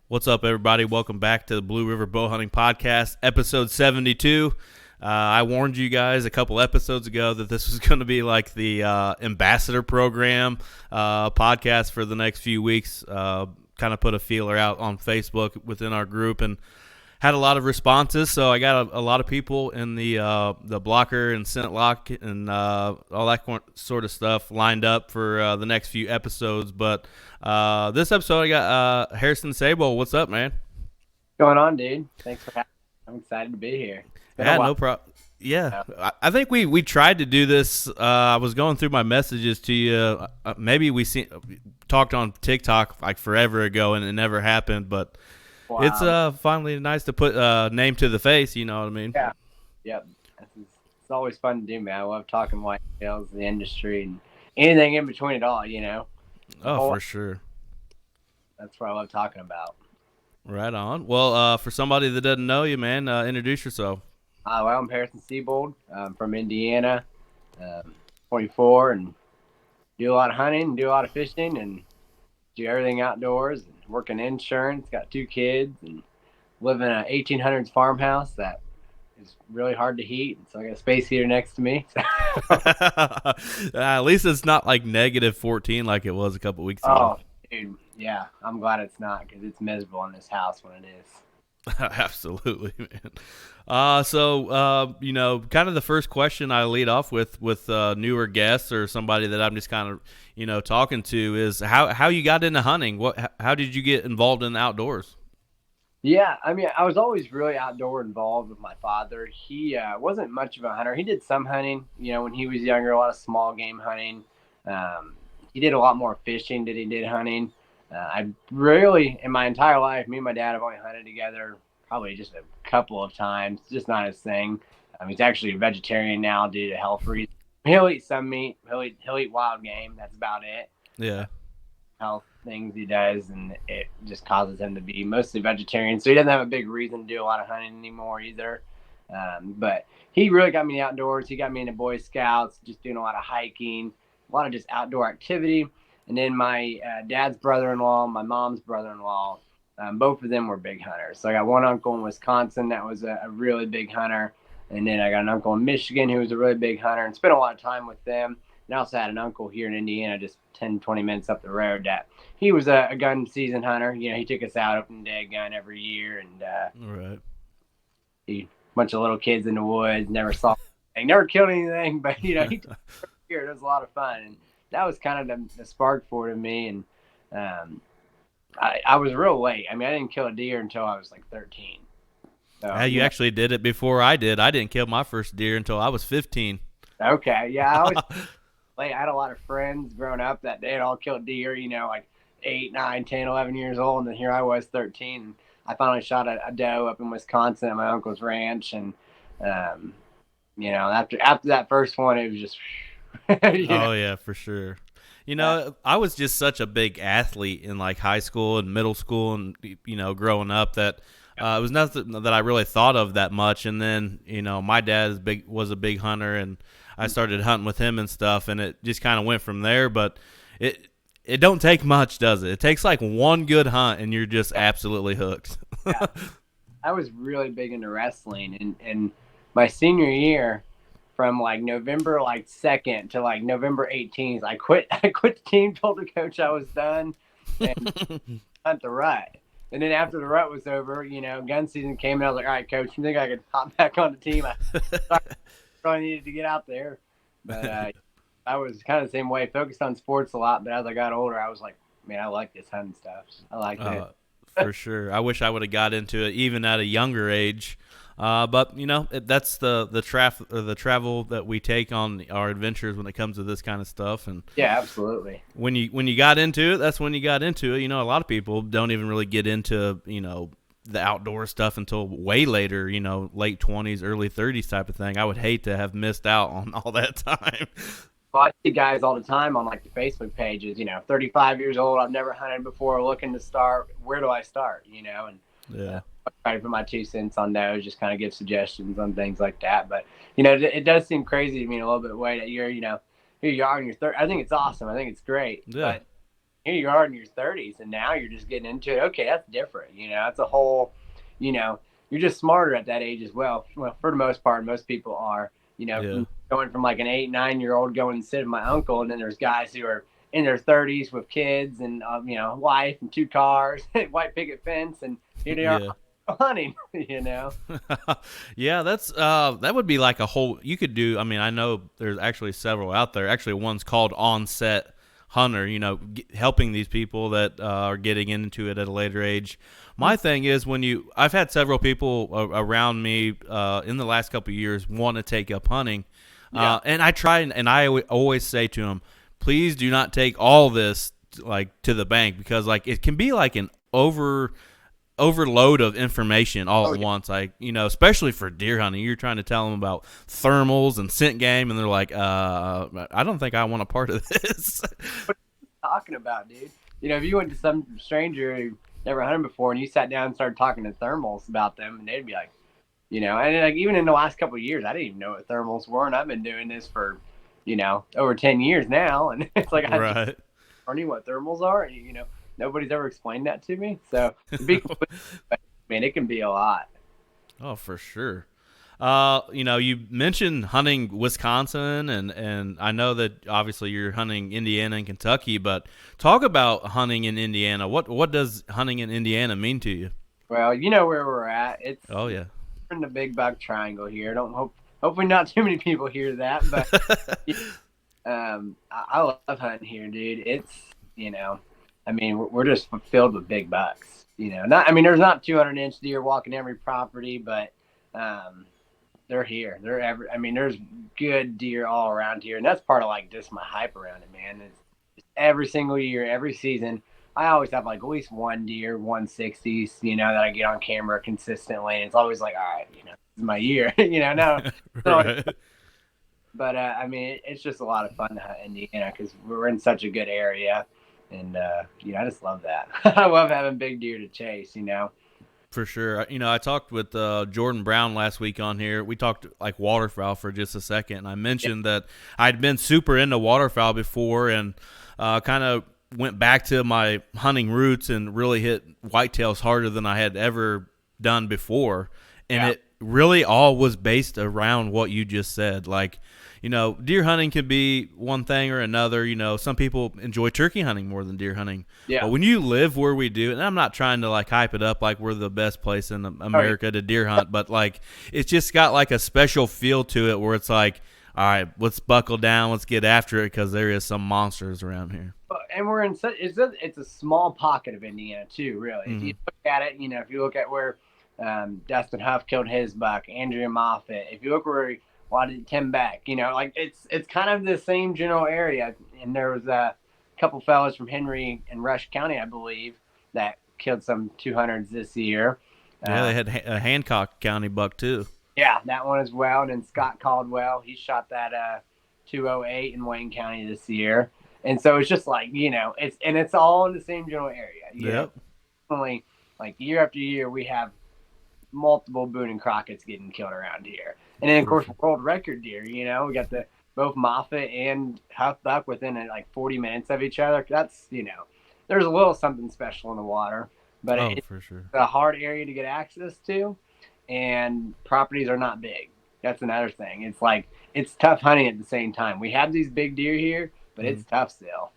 What's up, everybody? Welcome back to the Blue River Bow Hunting Podcast, episode 72. I warned you guys a couple episodes ago that this was going to be like the ambassador program podcast for the next few weeks. Kind of put a feeler out on Facebook within our group and had a lot of responses. So I got a lot of people in the blocker and scent lock and all that sort of stuff lined up for the next few episodes. But this episode, I got Harrison Seybold. What's up, man? Going on, dude? Thanks for having me. I'm excited to be here. Yeah, no problem. Yeah, I think we tried to do this. I was going through my messages to you. Maybe we talked on TikTok like forever ago, and it never happened. But wow. It's finally nice to put a name to the face. You know what I mean? Yeah. Yep. It's always fun to do, man. I love talking whitetails, the industry, and anything in between it all. You know. Oh, for sure. That's what I love talking about. Right on. Well, for somebody that doesn't know you, man, introduce yourself. Well, I'm Harrison Seybold. I'm from Indiana, 24, and do a lot of hunting, do a lot of fishing, and do everything outdoors. And work in insurance, got 2 kids, and live in an 1800s farmhouse that is really hard to heat. So I got a space heater next to me. At least it's not like negative 14 like it was a couple weeks ago. Oh, dude, yeah. I'm glad it's not because it's miserable in this house when it is. Absolutely, man. So kind of the first question I lead off with newer guests or somebody that I'm just kind of, talking to is how you got into hunting. How did you get involved in the outdoors? Yeah, I mean, I was always really outdoor involved with my father. He wasn't much of a hunter. He did some hunting, when he was younger, a lot of small game hunting. He did a lot more fishing than he did hunting. I really, in my entire life, me and my dad have only hunted together probably just a couple of times, just not his thing. He's actually a vegetarian now due to health reasons. He'll eat some meat. He'll eat wild game. That's about it. Yeah. Health things he does, and it just causes him to be mostly vegetarian. So he doesn't have a big reason to do a lot of hunting anymore either. But he really got me in the outdoors. He got me into Boy Scouts, just doing a lot of hiking, a lot of just outdoor activity. And then my dad's brother-in-law, my mom's brother-in-law, both of them were big hunters. So I got one uncle in Wisconsin that was a really big hunter. And then I got an uncle in Michigan who was a really big hunter and spent a lot of time with them. And I also had an uncle here in Indiana, just 10, 20 minutes up the road, that he was a gun season hunter. He took us out opening day gun every year. And right. A bunch of little kids in the woods, never saw anything, never killed anything. But, he took us here. It was a lot of fun. And that was kind of the spark for it in me. And I was real late. I mean, I didn't kill a deer until I was like 13. So, yeah, you actually did it before I did. I didn't kill my first deer until I was 15. Okay, yeah, I was late. I had a lot of friends growing up that they had all killed deer, like 8, 9, 10, 11 years old, and then here I was 13. And I finally shot a doe up in Wisconsin at my uncle's ranch, and after that first one, it was just Oh yeah, for sure. I was just such a big athlete in like high school and middle school and growing up that it was nothing that I really thought of that much. And then my dad was a big hunter, and I started hunting with him and stuff, and it just kind of went from there. But it don't take much, does it? It takes like one good hunt, and you're just absolutely hooked. Yeah. I was really big into wrestling, and my senior year, from like November 2nd to like November 18th, I quit the team, told the coach I was done, and hunt the rut. And then after the rut was over, gun season came, and I was like, all right, coach, you think I could hop back on the team? I probably needed to get out there. But I was kind of the same way, focused on sports a lot. But as I got older, I was like, man, I like this hunting stuff. I like it. For sure. I wish I would have got into it even at a younger age. But that's the travel that we take on our adventures when it comes to this kind of stuff. And yeah, absolutely. When you got into it, that's when you got into it. A lot of people don't even really get into the outdoor stuff until way later. Late 20s, early 30s type of thing. I would hate to have missed out on all that time. Well, I see guys all the time on like the Facebook pages. 35 years old, I've never hunted before, looking to start. Where do I start? And yeah. I try to put my 2 cents on those, just kind of give suggestions on things like that. But, it does seem crazy to me in a little bit of way that you're young, you're 30. I think it's awesome. I think it's great. Yeah. here you are in your 30s, and now you're just getting into it. Okay, that's different. That's a whole, you know, you're just smarter at that age as well. Well, for the most part, most people are. Yeah. From going from like an 8, 9-year-old going and sit with my uncle, and then there's guys who are in their 30s with kids and wife and 2 cars, white picket fence, and here they are Yeah. hunting. Yeah, that's that would be like a whole you could do. I mean, I know there's actually several out there. Actually, one's called Onset Hunter, helping these people that are getting into it at a later age. My thing is I've had several people around me in the last couple of years want to take up hunting. Yeah. And I try and I always say to them, please do not take all this like to the bank, because like it can be like an overload of information all at once, like especially for deer hunting. You're trying to tell them about thermals and scent game, and they're like, I don't think I want a part of this. What are you talking about, dude? If you went to some stranger who never hunted before and you sat down and started talking to thermals about them, and they'd be like, and like even in the last couple of years, I didn't even know what thermals were, and I've been doing this for, over 10 years now, and it's like I just Right. learning what thermals are, and nobody's ever explained that to me. So, man, it can be a lot. Oh, for sure. You mentioned hunting Wisconsin, and I know that obviously you're hunting Indiana and Kentucky, but talk about hunting in Indiana. What does hunting in Indiana mean to you? Well, you know where we're at. It's Oh yeah. in the Big Buck Triangle here. Hopefully not too many people hear that, but I love hunting here, dude. It's I mean, we're just filled with big bucks. Not I mean, there's not 200-inch deer walking every property, but they're here. I mean, there's good deer all around here, and that's part of like just my hype around it, man. It's every single year, every season. I always have like at least one deer, 160s, that I get on camera consistently. And it's always like, all right, this is my year, no. Right. But I mean, it's just a lot of fun to hunt Indiana because we're in such a good area. And, I just love that. I love having big deer to chase. For sure. I talked with Jordan Brown last week on here. We talked like waterfowl for just a second, and I mentioned that I'd been super into waterfowl before, and kind of went back to my hunting roots and really hit whitetails harder than I had ever done before. And it really all was based around what you just said. Like, deer hunting can be one thing or another. Some people enjoy turkey hunting more than deer hunting. Yeah. But when you live where we do, and I'm not trying to like hype it up like we're the best place in America to deer hunt, but like it's just got like a special feel to it where it's like, all right, let's buckle down, let's get after it, because there is some monsters around here. And we're in such it's a small pocket of Indiana too, really. Mm-hmm. If you look at it, if you look at where Dustin Huff killed his buck, Andrea Moffett. If you look where Tim Beck, like it's kind of the same general area. And there was a couple fellas from Henry and Rush County, I believe, that killed some 200s this year. Yeah, they had a Hancock County buck too. Yeah, that one as well. And then Scott Caldwell, he shot that 208 in Wayne County this year. And so it's just like, it's all in the same general area. Yep. Definitely, like year after year, we have multiple Boone and Crockett's getting killed around here. And then, of course, world record deer, we got both Moffett and Huff Buck within like 40 minutes of each other. That's, there's a little something special in the water. But it's for sure. a hard area to get access to, and properties are not big. That's another thing. It's like, it's tough hunting at the same time. We have these big deer here, but it's tough still.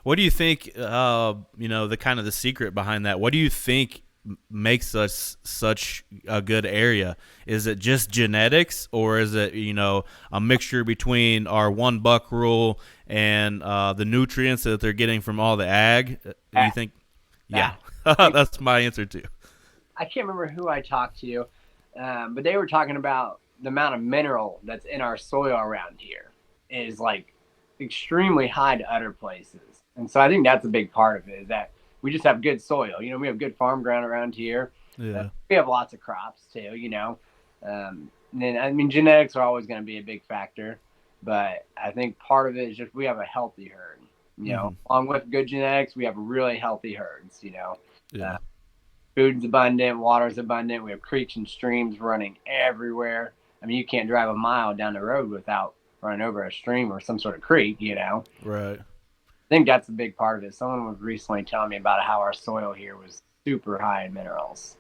What do you think, the kind of the secret behind that? What do you think makes us such a good area? Is it just genetics, or is it, a mixture between our one buck rule and the nutrients that they're getting from all the ag? Do you think? Yeah, that's my answer too. I can't remember who I talked to, but they were talking about the amount of mineral that's in our soil around here is like extremely high to other places. And so I think that's a big part of it, is that we just have good soil. We have good farm ground around here. Yeah. We have lots of crops too, and then, I mean, genetics are always going to be a big factor, but I think part of it is just we have a healthy herd. Along with good genetics, we have really healthy herds. Yeah. Food's abundant, water's abundant. We have creeks and streams running everywhere. I mean, you can't drive a mile down the road without running over a stream or some sort of creek. Right. think that's a big part of it. Someone was recently telling me about how our soil here was super high in minerals.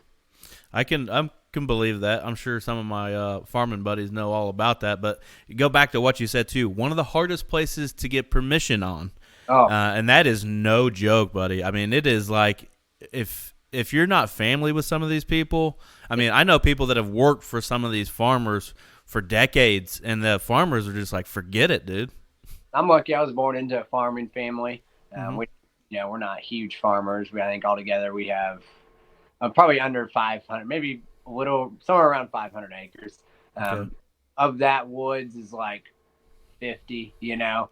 I can believe that. I'm sure some of my farming buddies know all about that. But you go back to what you said too. One of the hardest places to get permission on, Oh, and that is no joke, buddy. I mean, it is like if you're not family with some of these people. I mean, I know people that have worked for some of these farmers for decades, and the farmers are just like, forget it, dude. I'm lucky. I was born into a farming family. Mm-hmm. We, we're not huge farmers. I think altogether we have probably under 500, maybe a little, somewhere around 500 acres. Okay. Of that, woods is like 50. Yeah.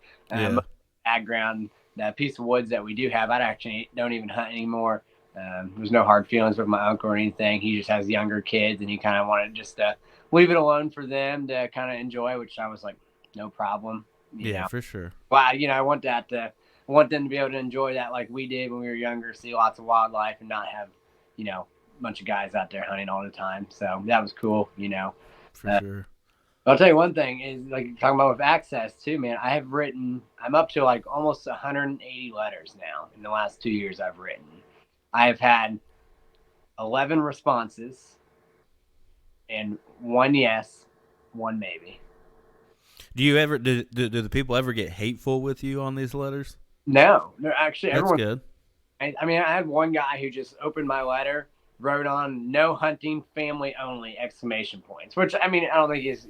Ag ground. That piece of woods that we do have, I actually don't even hunt anymore. There's no hard feelings with my uncle or anything. He just has younger kids, and he kind of wanted just to leave it alone for them to kind of enjoy, which I was like, no problem. Yeah, for sure. Well, I want I want them to be able to enjoy that like we did when we were younger, see lots of wildlife, and not have, a bunch of guys out there hunting all the time. So that was cool. For sure. I'll tell you one thing is like talking about with access too, man. I'm up to like almost 180 letters now in the last 2 years I've written. I have had 11 responses and one yes, one maybe. Do you ever do the people ever get hateful with you on these letters? No, actually, That's everyone. good. I mean, I had one guy who just opened my letter, wrote on "no hunting, family only!" exclamation points. Which I mean, I don't think is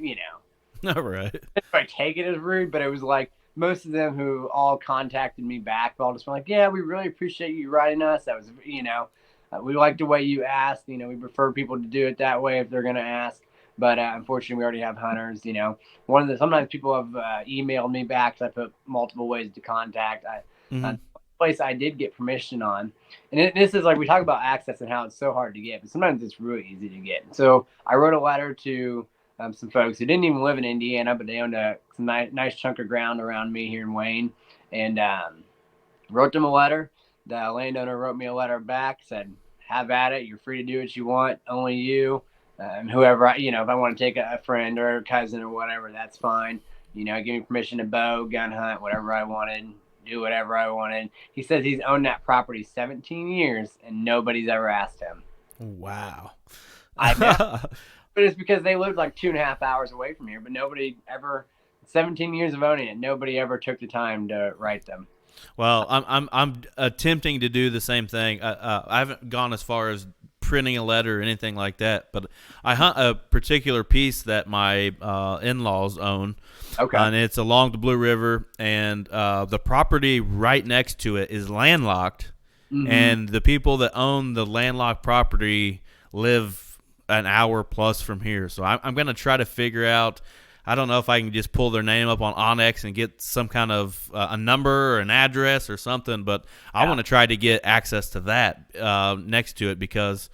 All right. if I take it as rude, but it was like most of them who all contacted me back all just were like, yeah, we really appreciate you writing us. That was, we like the way you asked. We prefer people to do it that way if they're going to ask. But unfortunately, we already have hunters. Sometimes people have emailed me back because I put multiple ways to contact. Mm-hmm. Place I did get permission on, and this is like we talk about access and how it's so hard to get, but sometimes it's really easy to get. So I wrote a letter to some folks who didn't even live in Indiana, but they owned some nice chunk of ground around me here in Wayne, and wrote them a letter. The landowner wrote me a letter back, said, "Have at it. You're free to do what you want. Only you, whoever if I want to take a friend or a cousin or whatever, that's fine. Give me permission to bow, gun hunt, whatever I wanted." Do whatever I wanted. He says he's owned that property 17 years and nobody's ever asked him. Wow. I know. But it's because they lived like 2.5 hours away from here, but nobody ever, 17 years of owning it, nobody ever took the time to write them. Well, I'm attempting to do the same thing. I haven't gone as far as printing a letter or anything like that, but I hunt a particular piece that my in-laws own. Okay. And it's along the Blue River, and the property right next to it is landlocked, and the people that own the landlocked property live an hour plus from here. So I'm going to try to figure out. I don't know if I can just pull their name up on Onyx and get some kind of a number or an address or something, but I want to try to get access to that next to it because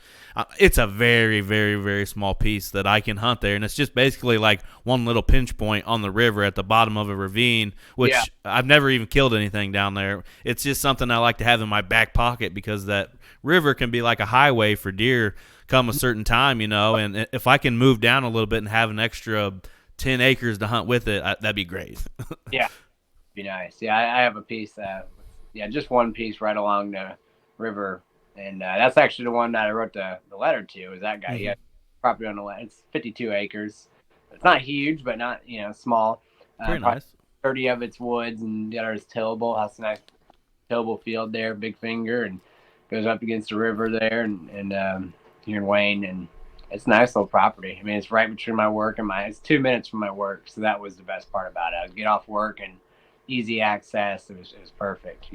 it's a very, very, very small piece that I can hunt there, and it's just basically like one little pinch point on the river at the bottom of a ravine, which I've never even killed anything down there. It's just something I like to have in my back pocket because that river can be like a highway for deer come a certain time, and if I can move down a little bit and have an extra 10 acres to hunt with it, that'd be great. Yeah, be nice. Yeah, I have a piece. Just one piece right along the river, and that's actually the one that I wrote the letter to. Is that guy? He had property on the land. It's 52 acres. It's not huge, but not small. Pretty nice. 30 of it's woods, and the other is tillable. Has a nice tillable field there, big finger, and goes up against the river there, and here in Wayne, and it's a nice little property. I mean, it's right between my work and it's 2 minutes from my work. So that was the best part about it. I would get off work and easy access. It was perfect,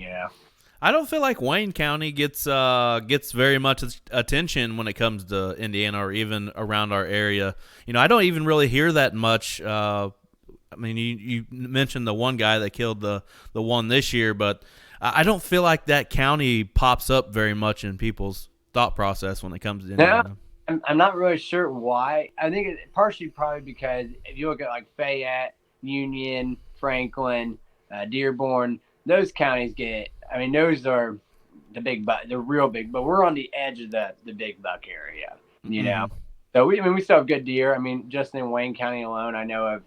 I don't feel like Wayne County gets very much attention when it comes to Indiana or even around our area. I don't even really hear that much. I mean, you mentioned the one guy that killed the one this year, but I don't feel like that county pops up very much in people's thought process when it comes to Indiana. Yeah. I'm not really sure why. I think it's partially probably because if you look at like Fayette, Union, Franklin, Dearborn, those counties those are the big buck, the real big, but we're on the edge of the big buck area, So we still have good deer. I mean, just in Wayne County alone, I know of,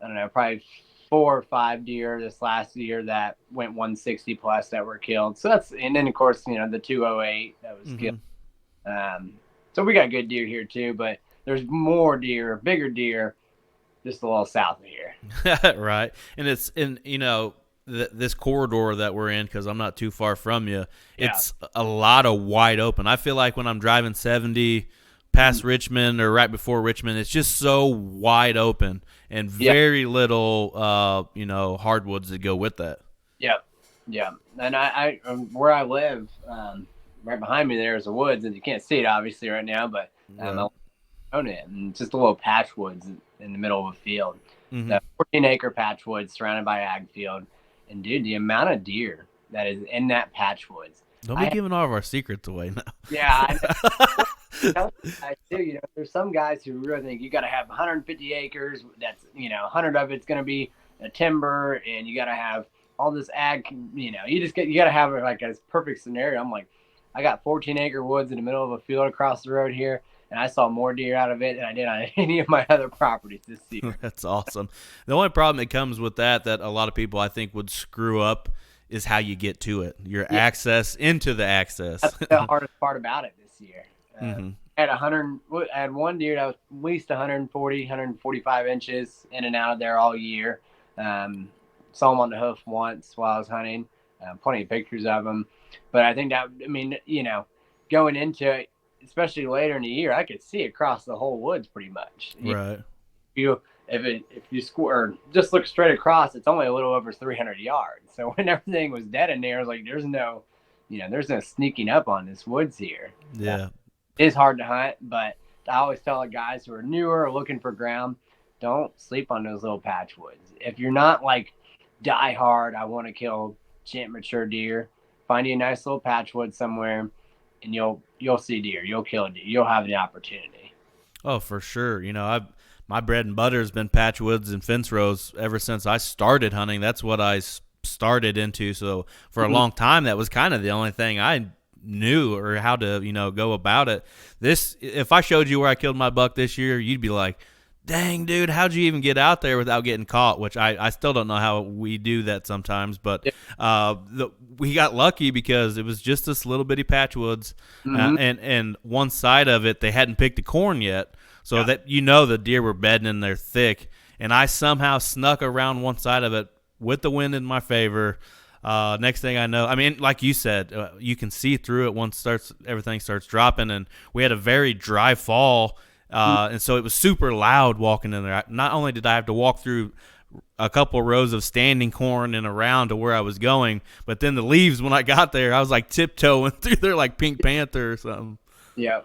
I don't know, probably 4 or 5 deer this last year that went 160 plus that were killed. So that's, and then of course, the 208 that was killed. So we got good deer here too, but there's more deer, bigger deer, just a little south of here. Right. And it's in, this corridor that we're in, because I'm not too far from you, it's a lot of wide open. I feel like when I'm driving 70 past Richmond or right before Richmond, it's just so wide open and very little, hardwoods that go with that. Yep. Yeah. And I where I live, right behind me there is the woods, and you can't see it obviously right now, but I own it, and it's just a little patch woods in the middle of a field. The 14-acre patch woods surrounded by ag field. And dude, the amount of deer that is in that patch woods. Don't be giving all of our secrets away now. Yeah, I do. There's some guys who really think you got to have 150 acres. That's 100 of it's going to be a timber, and you got to have all this ag. You got to have like a perfect scenario. I'm like, I got 14-acre woods in the middle of a field across the road here, and I saw more deer out of it than I did on any of my other properties this year. That's awesome. The only problem that comes with that a lot of people I think would screw up is how you get to it. Your access into the access. That's the hardest part about it this year. I had one deer that was at least 140, 145 inches in and out of there all year. Saw him on the hoof once while I was hunting. Plenty of pictures of him. But I think going into it, especially later in the year, I could see across the whole woods pretty much. Right. If you square, just look straight across, it's only a little over 300 yards. So when everything was dead in there, I was like, there's no sneaking up on this woods here. Yeah. It is hard to hunt, but I always tell the guys who are newer or looking for ground, don't sleep on those little patch woods. If you're not like die hard, I want to kill mature deer, find you a nice little patch wood somewhere, and you'll see deer. You'll kill a deer. You'll have the opportunity. Oh, for sure. My bread and butter has been patch woods and fence rows ever since I started hunting. That's what I started into. So for a long time, that was kind of the only thing I knew or how to, go about it. If I showed you where I killed my buck this year, you'd be like, dang, dude, how'd you even get out there without getting caught? Which I still don't know how we do that sometimes. But we got lucky because it was just this little bitty patch woods. And one side of it, they hadn't picked the corn yet. So that the deer were bedding in there thick. And I somehow snuck around one side of it with the wind in my favor. Next thing I know, like you said, you can see through it once everything starts dropping. And we had a very dry fall. And so it was super loud walking in there. Not only did I have to walk through a couple rows of standing corn and around to where I was going, but then the leaves, when I got there, I was like tiptoeing through there like Pink Panther or something. Yeah.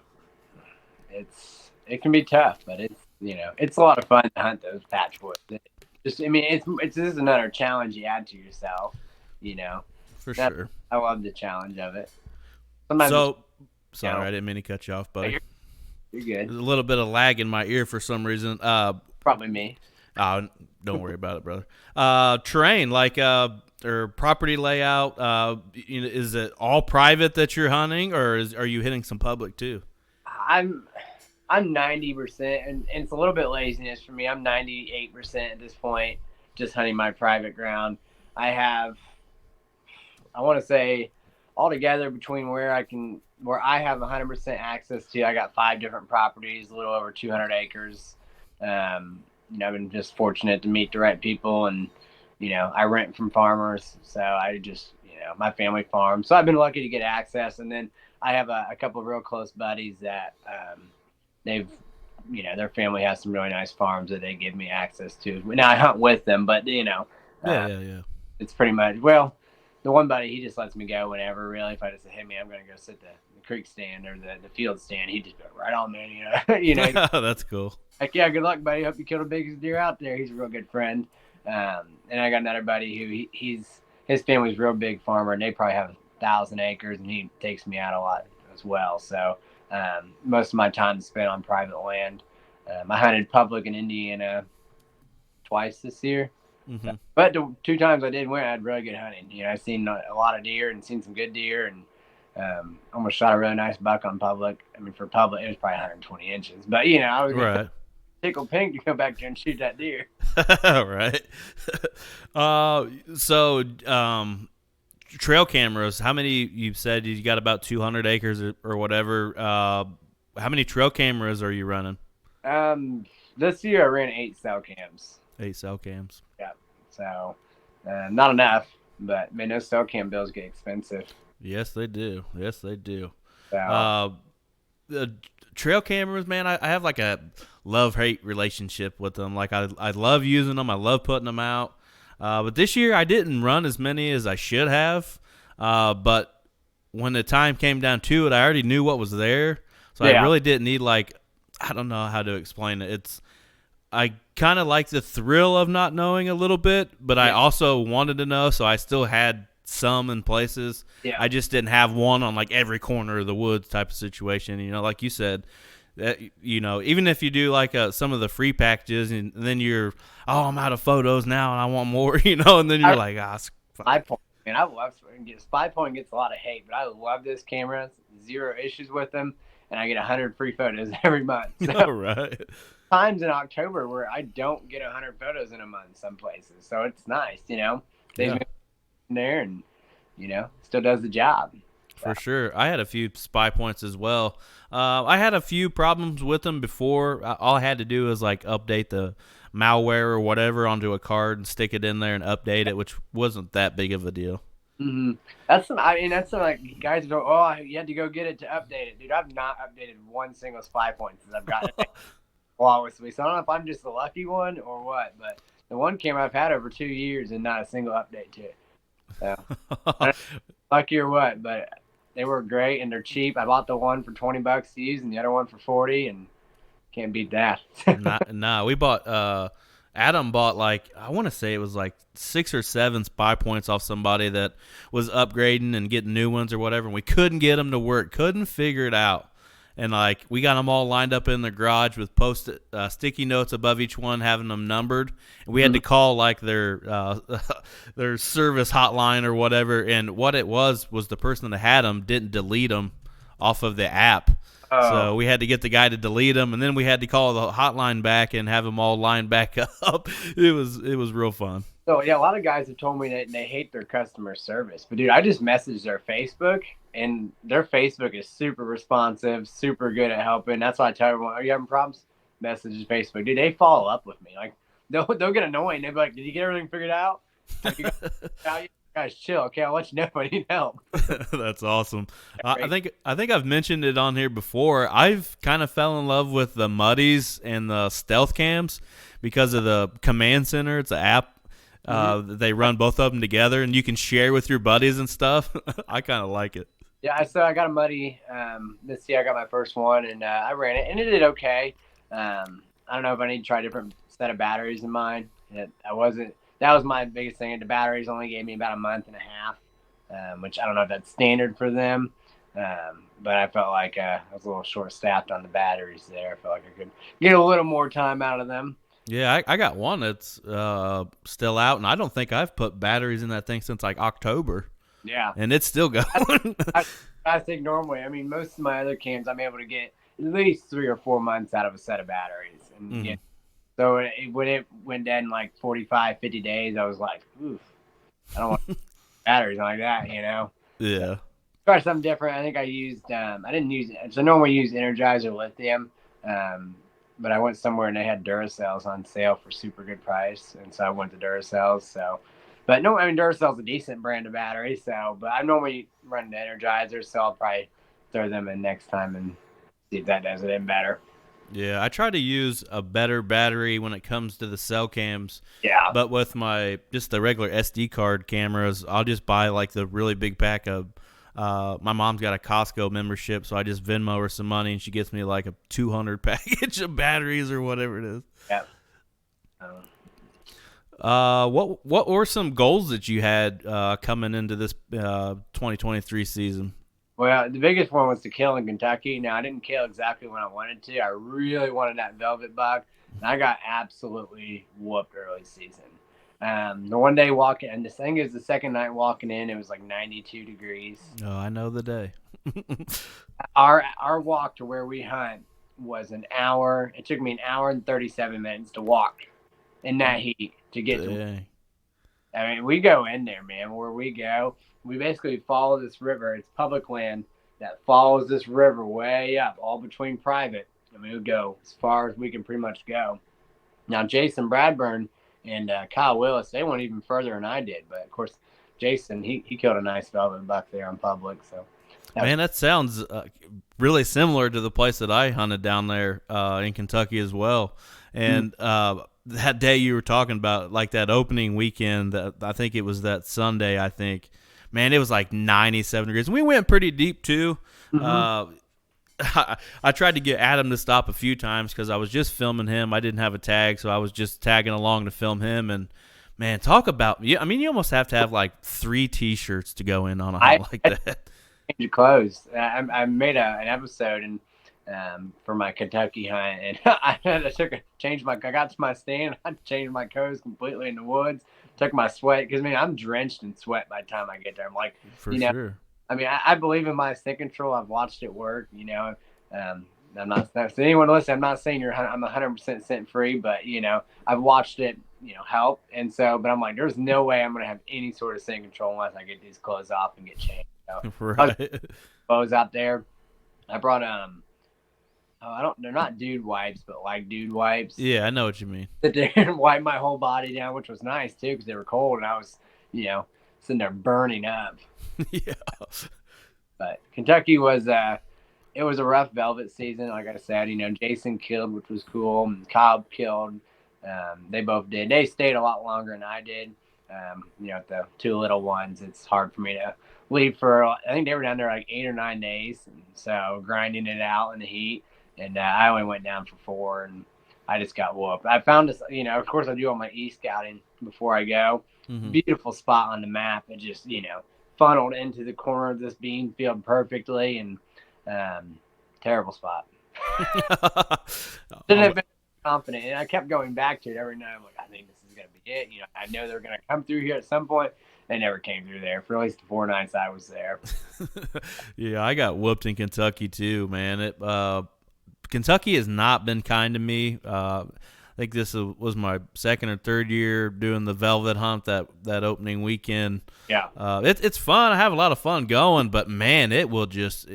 It can be tough, but it's a lot of fun to hunt those patch woods. This is another challenge you add to yourself, For sure. I love the challenge of it. Sorry, I didn't mean to cut you off, buddy. You're good. There's a little bit of lag in my ear for some reason. Probably me. Oh, don't worry about it, brother. Terrain, or property layout, is it all private that you're hunting, or are you hitting some public too? I'm 90%, and it's a little bit laziness for me. I'm 98% at this point, just hunting my private ground. I want to say, altogether between where I have 100% access to, I got 5 different properties, a little over 200 acres. I've been just fortunate to meet the right people, and I rent from farmers, so I just my family farm. So I've been lucky to get access, and then I have a couple of real close buddies that they've their family has some really nice farms that they give me access to. Now I hunt with them, but yeah. It's pretty much, well, the one buddy, he just lets me go whenever, really. If I just say, hey man, I'm gonna go sit the creek stand or the field stand, he just go right on there. That's cool. Like, yeah, good luck, buddy. Hope you kill the biggest deer out there. He's a real good friend. And I got another buddy who his family's a real big farmer, and they probably have 1,000 acres, and he takes me out a lot as well. So most of my time is spent on private land. I hunted public in Indiana twice this year. Mm-hmm. But the 2 times I did win, I had really good hunting. I've seen a lot of deer and seen some good deer, and almost shot a really nice buck on public. For public, it was probably 120 inches. But, I was right. tickle pink to go back there and shoot that deer. Right. So trail cameras. How many? You said you got about 200 acres or whatever. How many trail cameras are you running? This year I ran 8 cell cams. 8 cell cams. Yeah, so not enough, but man, those cell cam bills get expensive. Yes, they do. Yes, they do. So The trail cameras, man, I have like a love-hate relationship with them. Like I love using them. I love putting them out. But this year I didn't run as many as I should have. But when the time came down to it, I already knew what was there. So I really didn't need I don't know how to explain it. I kind of like the thrill of not knowing a little bit, but I also wanted to know, so I still had some in places. Yeah. I just didn't have one on like every corner of the woods type of situation. Like you said, that even if you do like some of the free packages, and then you're, I'm out of photos now, and I want more, and then you're like, Spy Point. Man, I love Spy Point. Gets a lot of hate, but I love this camera. 0 issues with them, and I get 100 free photos every month. So, right. Times in October where I don't get 100 photos in a month some places, so it's nice, They've been in there and still does the job. For sure. I had a few spy points as well. I had a few problems with them before. All I had to do was update the malware or whatever onto a card and stick it in there and update it, which wasn't that big of a deal. Mm-hmm. That's some guys go, oh, you had to go get it to update it. Dude, I've not updated one single spy point since I've gotten it flawlessly. So I don't know if I'm just the lucky one or what, but the one camera I've had over 2 years and not a single update to it. So lucky or what, but they were great and they're cheap. I bought the one for $20 to use and the other one for 40, and can't beat that. Nah, we bought. Adam bought I want to say it was 6 or 7 spy points off somebody that was upgrading and getting new ones or whatever, and we couldn't get them to work. Couldn't figure it out. And we got them all lined up in the garage with sticky notes above each one, having them numbered. And we had to call their their service hotline or whatever. And what it was the person that had them didn't delete them off of the app. Oh. So we had to get the guy to delete them, and then we had to call the hotline back and have them all lined back up. It was real fun. So yeah, a lot of guys have told me that they hate their customer service, but dude, I just messaged their Facebook, and their Facebook is super responsive, super good at helping. That's why I tell everyone, are you having problems? Message Facebook. Dude, they follow up with me. They'll get annoying. They'll be like, did you get everything figured out? Guys, chill. Okay, I'll let you know if I need help. That's awesome. I think I've mentioned it on here before. I've kind of fell in love with the Muddies and the Stealth Cams because of the Command Center. It's an app. They run both of them together, and you can share with your buddies and stuff. I kind of like it. Yeah, so I got a Muddy this year. I got my first one, and I ran it, and it did okay. I don't know if I need to try a different set of batteries in mine. That was my biggest thing. The batteries only gave me about a month and a half, which I don't know if that's standard for them. But I felt like I was a little short-staffed on the batteries there. I felt like I could get a little more time out of them. Yeah, I got one that's still out, and I don't think I've put batteries in that thing since October. Yeah. And it's still going. I think normally, most of my other cams, I'm able to get at least 3 or 4 months out of a set of batteries. And so when it went down 45, 50 days, I was like, oof, I don't want batteries like that, Yeah. Try something different. I think I used, I didn't use, so I normally use Energizer lithium, but I went somewhere and they had Duracells on sale for super good price. And so I went to Duracells. But no, Duracell's a decent brand of battery. But I normally run the Energizer, so I'll probably throw them in next time and see if that does it in better. Yeah, I try to use a better battery when it comes to the cell cams. Yeah. But with just the regular SD card cameras, I'll just buy the really big pack of. My mom's got a Costco membership, so I just Venmo her some money, and she gets me a 200 package of batteries or whatever it is. Yeah. What were some goals that you had coming into this 2023 season? Well, the biggest one was to kill in Kentucky. Now, I didn't kill exactly when I wanted to. I really wanted that velvet buck, and I got absolutely whooped early season. The one day walking, and the thing is, the second night walking in, it was 92 degrees. Oh, I know the day. Our walk to where we hunt was an hour. It took me an hour and 37 minutes to walk in that heat to get to. Dang. I mean, we go in there, man. Where we go, we basically follow this river. It's public land that follows this river way up, all between private. I mean, we go as far as we can pretty much go. Now, Jason Bradburn and Kyle Willis, they went even further than I did. But of course, Jason, he killed a nice velvet buck there on public. So, Man, that sounds really similar to the place that I hunted down there in Kentucky as well. And that day you were talking about, like that opening weekend, I think it was that Sunday, I think. Man, it was like 97 degrees. We went pretty deep, too. I tried to get Adam to stop a few times because I was just filming him. I didn't have a tag, so I was just tagging along to film him. And, man, talk about – I mean, you almost have to have like 3 T-shirts to go in on a hunt like that. Change of clothes. I made an episode and for my Kentucky hunt, and I got to my stand. I changed my clothes completely in the woods. Took my sweat because I'm drenched in sweat by the time I get there. I'm like, For sure. I mean, I believe in my scent control. I've watched it work. I'm not so anyone listen. I'm not saying I'm 100% scent free, but I've watched it. Help. And so, but I'm like, there's no way I'm gonna have any sort of scent control unless I get these clothes off and get changed. Right. Clothes out there. I brought they're not dude wipes, but like dude wipes. Yeah, I know what you mean. Sit there and wipe my whole body down, which was nice too because they were cold and I was, sitting there burning up. Yeah. But Kentucky was it was a rough velvet season. Like I said, Jason killed, which was cool. And Cobb killed. They both did. They stayed a lot longer than I did. The 2 little ones, it's hard for me to leave for, I think they were down there like 8 or 9 days. And so grinding it out in the heat. And I only went down for 4 and I just got whooped. I found this, of course I do all my e-scouting before I go. Mm-hmm. Beautiful spot on the map. It just, funneled into the corner of this bean field perfectly and terrible spot. Didn't have been confident. And I kept going back to it every night. I'm like, I think this is going to be it. I know they're going to come through here at some point. They never came through there for at least the 4 nights I was there. Yeah, I got whooped in Kentucky too, man. Kentucky has not been kind to me. I think this was my 2nd or 3rd year doing the velvet hunt that opening weekend. Yeah, it's fun. I have a lot of fun going, but man, it will just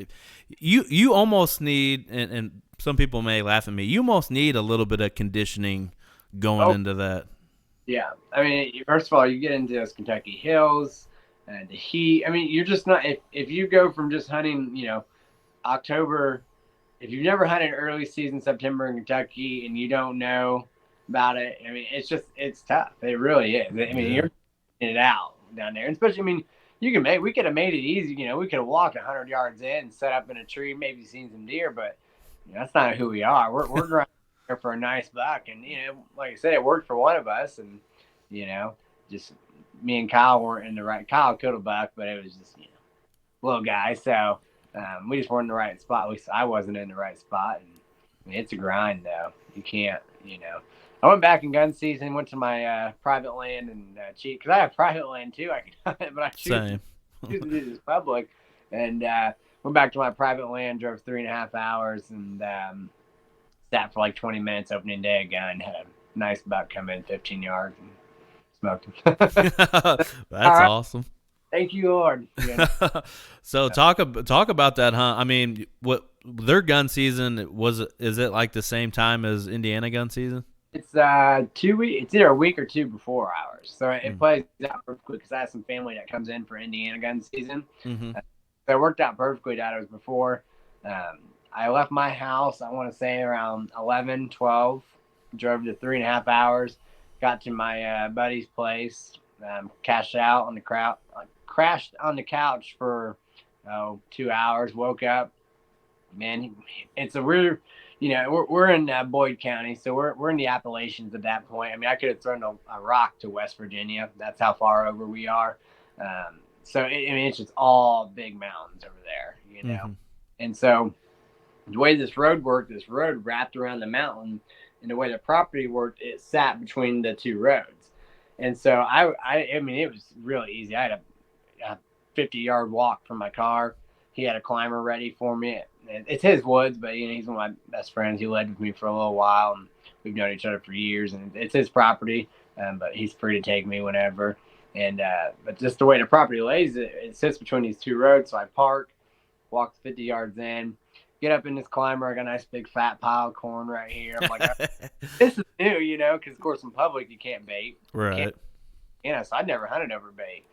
you almost need, and some people may laugh at me. You almost need a little bit of conditioning going into that. Yeah, I mean, first of all, you get into those Kentucky hills and the heat. I mean, you're just not if you go from just hunting, October. If you've never hunted early season September in Kentucky and you don't know about it, I mean, it's tough. It really is. I mean, you're getting it out down there. And especially, we could have made it easy. We could have walked 100 yards in, set up in a tree, maybe seen some deer, but that's not who we are. We're grinding there for a nice buck. And, like I said, it worked for one of us. And, just me and Kyle weren't in the right. Kyle killed a buck, but it was just, little guy. So, we just weren't in the right spot. At least I wasn't in the right spot. And it's a grind, though. You can't, I went back in gun season, went to my private land and cheat because I have private land too. I can hunt, but I choose to do this public. And went back to my private land, drove 3.5 hours, and sat for like 20 minutes opening day again. Had a nice buck come in 15 yards and smoked him. That's awesome. Thank you, Lord. So talk about that hunt. I mean, what their gun season is it like the same time as Indiana gun season? It's 2 weeks. It's either a week or 2 before ours, so it plays out perfectly because I have some family that comes in for Indiana gun season. Mm-hmm. So it worked out perfectly that it was before. I left my house, I want to say around 11, 12, drove to 3.5 hours, got to my buddy's place, cashed out on the crashed on the couch for 2 hours, woke up. Man, it's a weird, we're in Boyd County, so we're in the Appalachians at that point. I mean, I could have thrown a rock to West Virginia. That's how far over we are. So it's just all big mountains over there, Mm-hmm. And so the way this road worked, this road wrapped around the mountain, and the way the property worked, it sat between the 2 roads. And so I mean, it was really easy. I had a 50-yard walk from my car. He had a climber ready for me. It's his woods, but he's one of my best friends. He lived with me for a little while, and we've known each other for years. And it's his property, but he's free to take me whenever. And but just the way the property lays, it sits between these two roads. So I park, walk 50 yards in, get up in this climber. I got a nice big fat pile of corn right here. I'm like, this is new, because of course in public you can't bait. Right. So I'd never hunted over bait.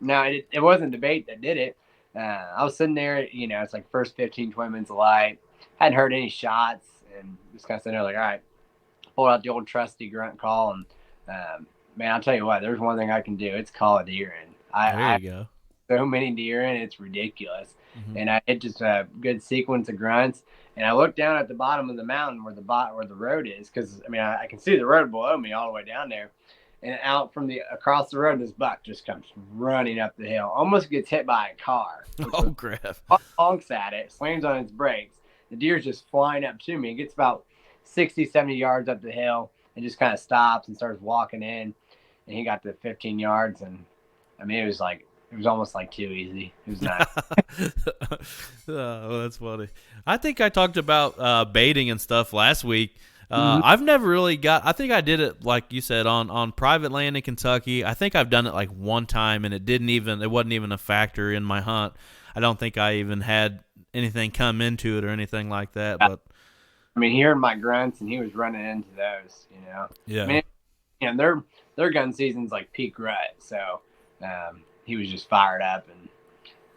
No, it wasn't the bait that did it. I was sitting there, it's like first 15, 20 minutes of light. Hadn't heard any shots, and just kind of sitting there like, all right, pull out the old trusty grunt call. And man, I'll tell you what, there's one thing I can do. It's call a deer in. There you go. So many deer in, it's ridiculous. Mm-hmm. And I hit just a good sequence of grunts. And I looked down at the bottom of the mountain where the road is, because I can see the road below me all the way down there. And out from across the road, this buck just comes running up the hill, almost gets hit by a car. Oh, crap. Honks at it, slams on its brakes. The deer's just flying up to me. It gets about 60, 70 yards up the hill and just kind of stops and starts walking in. And he got to 15 yards. And it was almost like too easy. It was nice. Oh, that's funny. I think I talked about baiting and stuff last week. I've never really I think I did it, like you said, on private land in Kentucky. I think I've done it like one time, and it wasn't even a factor in my hunt. I don't think I even had anything come into it or anything like that. But hearing my grunts, and he was running into those, Yeah. Their gun season's like peak rut, so he was just fired up, and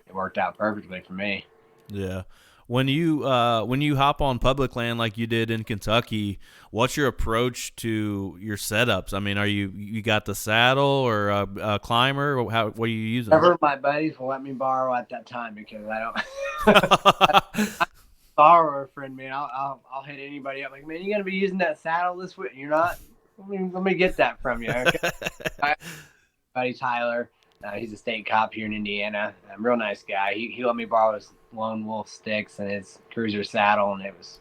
it worked out perfectly for me. Yeah. When you hop on public land like you did in Kentucky, what's your approach to your setups? Are you got the saddle or a climber? What are you using? Never my buddies will let me borrow at that time, because I don't borrow a friend, man. I'll hit anybody up like, man, you gonna be using that saddle this week? You're not? Let me get that from you. Okay? Buddy Tyler. He's a state cop here in Indiana. Real nice guy. He let me borrow his Lone Wolf sticks and his cruiser saddle, and it was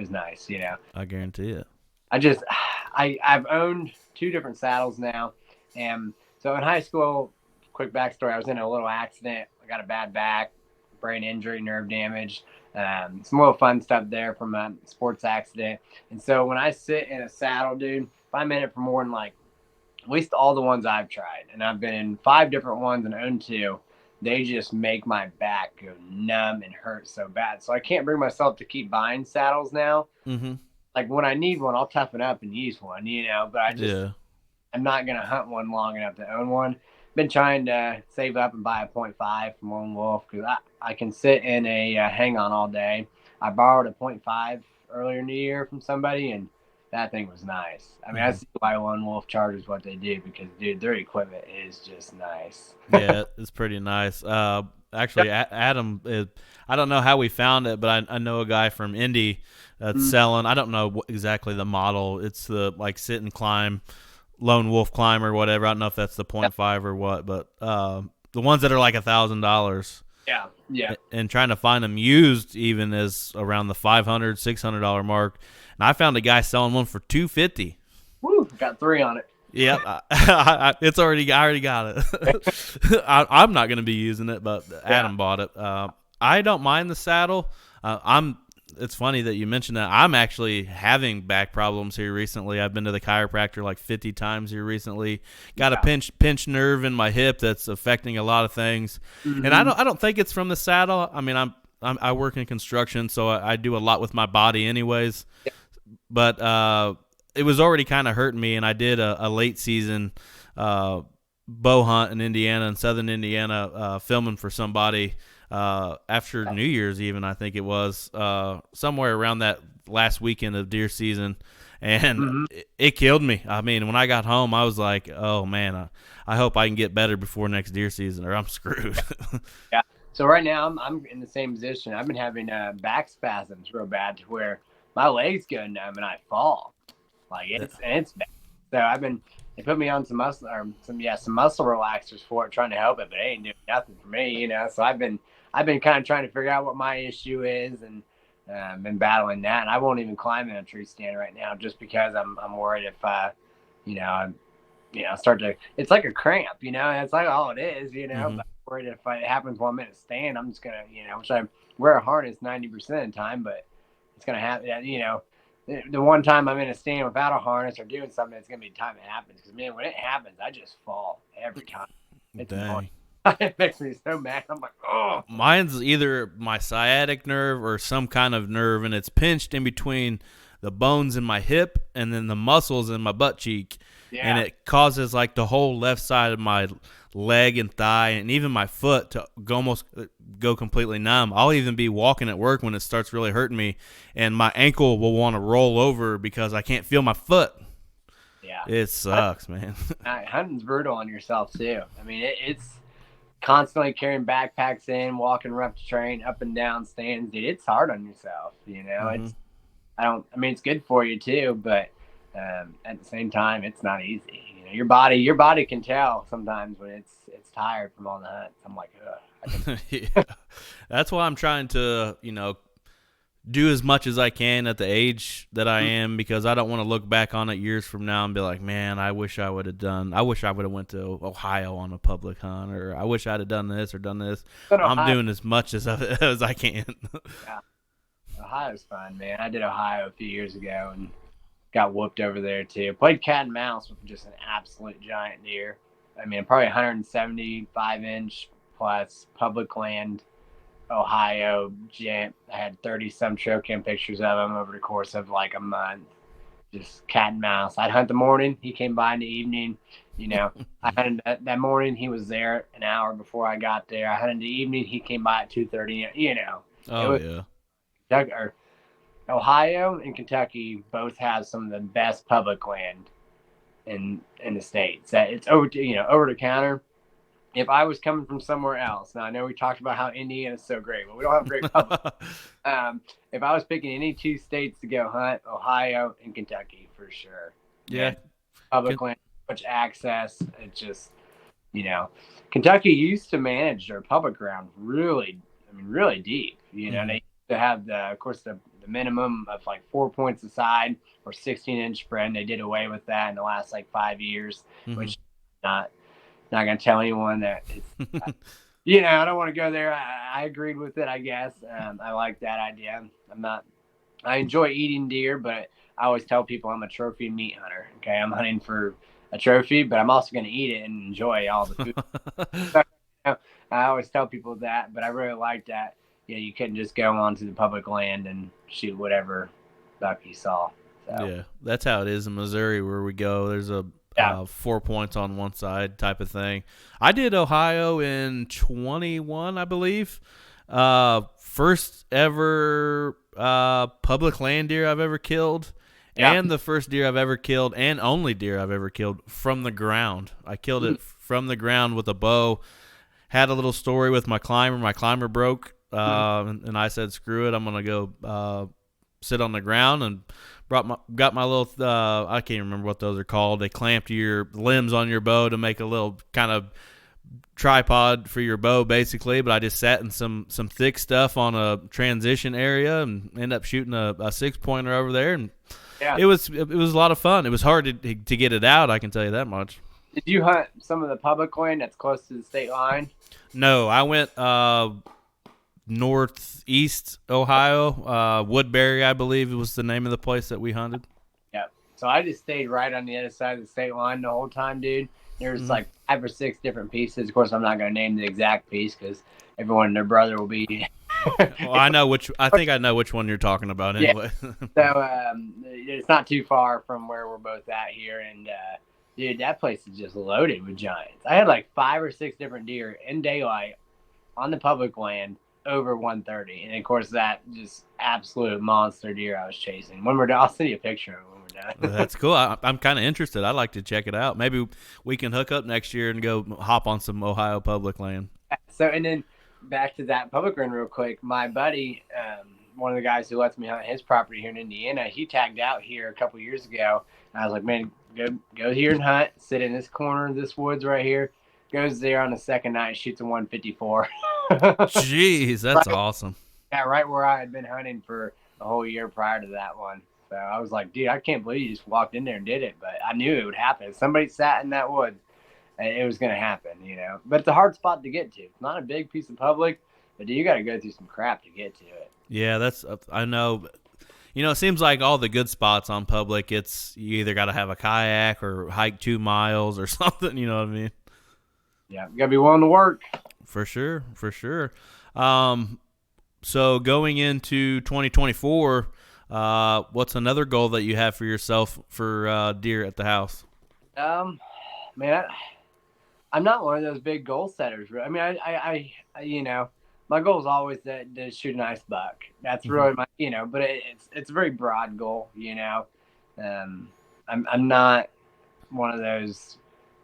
nice. I guarantee it. I've owned 2 different saddles now, and so in high school, quick backstory: I was in a little accident. I got a bad back, brain injury, nerve damage. Some little fun stuff there from a sports accident. And so when I sit in a saddle, dude, if I'm in it for more than at least all the ones I've tried, and I've been in 5 different ones and owned 2, they just make my back go numb and hurt so bad. So I can't bring myself to keep buying saddles now. Mm-hmm. Like when I need one, I'll toughen up and use one, but I'm not going to hunt one long enough to own one. Been trying to save up and buy a .5 from Lone Wolf, because I can sit in a hang on all day. I borrowed a .5 earlier in the year from somebody, and that thing was nice. I see why Lone Wolf charges what they do, because, dude, their equipment is just nice. Yeah, it's pretty nice. Actually, Adam, I don't know how we found it, but I know a guy from Indy that's selling. I don't know exactly the model. It's the sit and climb Lone Wolf climb or whatever. I don't know if that's the .5 or what, but the ones that are like $1,000. Yeah. And trying to find them used even is around the $500, $600 mark. And I found a guy selling one for $250. Woo! Got 3 on it. Yep, I already got it. I'm not going to be using it, but Adam bought it. I don't mind the saddle. It's funny that you mentioned that. I'm actually having back problems here recently. I've been to the chiropractor like 50 times here recently. Got a pinch nerve in my hip that's affecting a lot of things, and I don't think it's from the saddle. I work in construction, so I do a lot with my body anyways. But it was already kind of hurting me, and I did a late season bow hunt in Indiana, in southern Indiana, filming for somebody after New Year's even, I think it was, somewhere around that last weekend of deer season, and it killed me. When I got home, I was like, oh, man, I hope I can get better before next deer season or I'm screwed. Yeah. So right now I'm in the same position. I've been having back spasms real bad, to where my legs go numb and I fall. It's bad. So they put me on some muscle relaxers for it, trying to help it, but it ain't doing nothing for me, So I've been kind of trying to figure out what my issue is, and been battling that. And I won't even climb in a tree stand right now, just because I'm worried if I start to. It's like a cramp, It's like all it is, But I'm worried if it happens while I'm in a stand, I'm just gonna, which wear a harness 90% of the time, but it's going to happen. The one time I'm in a stand without a harness or doing something, it's going to be the time it happens. Because, man, when it happens, I just fall every time. It's annoying. Dang. It makes me so mad. I'm like, oh. Mine's either my sciatic nerve or some kind of nerve, and it's pinched in between the bones in my hip and then the muscles in my butt cheek. Yeah. And it causes like the whole left side of my leg and thigh and even my foot to almost go completely numb. I'll even be walking at work when it starts really hurting me, and my ankle will want to roll over because I can't feel my foot. Yeah. It sucks, man. Hunting's brutal on yourself, too. I mean, it's constantly carrying backpacks in, walking rough terrain, up and down stands. Dude, it's hard on yourself, Mm-hmm. It's good for you, too, but at the same time, it's not easy. Your body can tell sometimes when it's tired from all the hunts. I'm like, ugh. Yeah. That's why I'm trying to, do as much as I can at the age that I am, because I don't want to look back on it years from now and be like, man, I wish I would have went to Ohio on a public hunt, or I wish I'd have done this or done this. I'm doing as much as I can. Yeah. Ohio's fun, man. I did Ohio a few years ago and got whooped over there too. Played cat and mouse with just an absolute giant deer. I mean, probably 175-inch plus public land, Ohio gent. I had 30-some trail cam pictures of him over the course of like a month. Just cat and mouse. I'd hunt the morning. He came by in the evening. I hunted that morning. He was there an hour before I got there. I hunted the evening. He came by at 2:30. Oh, yeah. Ohio and Kentucky both have some of the best public land in the states. That it's over the counter. If I was coming from somewhere else, now I know we talked about how Indiana is so great, but we don't have great public. If I was picking any two states to go hunt, Ohio and Kentucky for sure. Yeah, public land, much access. It's just Kentucky used to manage their public ground really deep. They used to have the minimum of like 4 points aside or 16-inch spread. And they did away with that in the last like 5 years, which not gonna tell anyone that it's I don't want to go there. I agreed with it, I guess. I like that idea. I enjoy eating deer, but I always tell people I'm a trophy meat hunter. Okay, I'm hunting for a trophy, but I'm also going to eat it and enjoy all the food. I always tell people that, but I really like that. You couldn't just go onto the public land and shoot whatever buck you saw. So. Yeah, that's how it is in Missouri where we go. There's a 4 points on one side type of thing. I did Ohio in 21, I believe. First ever public land deer I've ever killed. Yeah. And the first deer I've ever killed and only deer I've ever killed from the ground. I killed it from the ground with a bow. Had a little story with my climber. My climber broke, and I said, screw it. I'm going to go sit on the ground, and got my little I can't remember what those are called. They clamp your limbs on your bow to make a little kind of tripod for your bow, basically. But I just sat in some thick stuff on a transition area and ended up shooting a 6-pointer over there, and it was a lot of fun. It was hard to get it out, I can tell you that much. Did you hunt some of the public land that's close to the state line? No, I went northeast Ohio, Woodbury, I believe it was the name of the place that we hunted. Yeah. So I just stayed right on the other side of the state line the whole time, dude. There's like 5 or 6 different pieces. Of course, I'm not going to name the exact piece because everyone and their brother will be. Well, I think I know which one you're talking about anyway. Yeah. So it's not too far from where we're both at here, and dude, that place is just loaded with giants. I had like 5 or 6 different deer in daylight on the public land over 130, and of course that just absolute monster deer I was chasing. When we're done, I'll send you a picture of it when we're done. That's cool. I'm kind of interested. I'd like to check it out. Maybe we can hook up next year and go hop on some Ohio public land. So, and then back to that public land real quick. My buddy, one of the guys who lets me hunt his property here in Indiana, he tagged out here a couple years ago. And I was like, man, go here and hunt. Sit in this corner of this woods right here. Goes there on the second night, shoots a 154. Jeez, that's awesome. Yeah, right where I had been hunting for the whole year prior to that one. So I was like, dude, I can't believe you just walked in there and did it. But I knew it would happen. If somebody sat in that woods, it was going to happen, But it's a hard spot to get to. It's not a big piece of public, but you got to go through some crap to get to it. Yeah, that's I know. It seems like all the good spots on public, it's you either got to have a kayak or hike 2 miles or something. You know what I mean? Yeah, you got to be willing to work. For sure, for sure. Um, so going into 2024, what's another goal that you have for yourself for deer at the house? Um, man, I'm not one of those big goal setters. I mean, my goal is always to shoot a nice buck. That's Mhm. really my, but it's a very broad goal. Um, I'm not one of those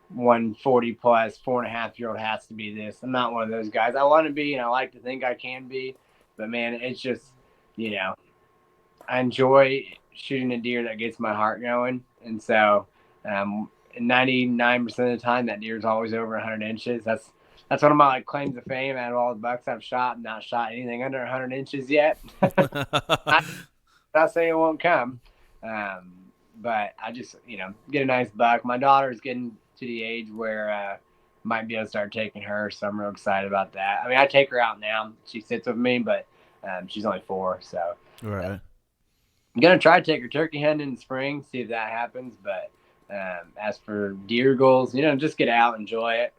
140 plus 4.5-year-old has to be this. I'm not one of those guys. I want to be, and I like to think I can be, but man, it's just, you know, I enjoy shooting a deer that gets my heart going, and so 99% of the time that deer is always over 100 inches. That's one of my claims to fame. Out of all the bucks I've shot, I've not shot anything under 100 inches yet. I'm not saying it won't come, um, but I just get a nice buck. My daughter's getting to the age where might be able to start taking her, so I'm real excited about that. I mean, I take her out now. She sits with me, but she's only 4, so. Right. I'm gonna try to take her turkey hunting in the spring, see if that happens. But as for deer goals, just get out, enjoy it.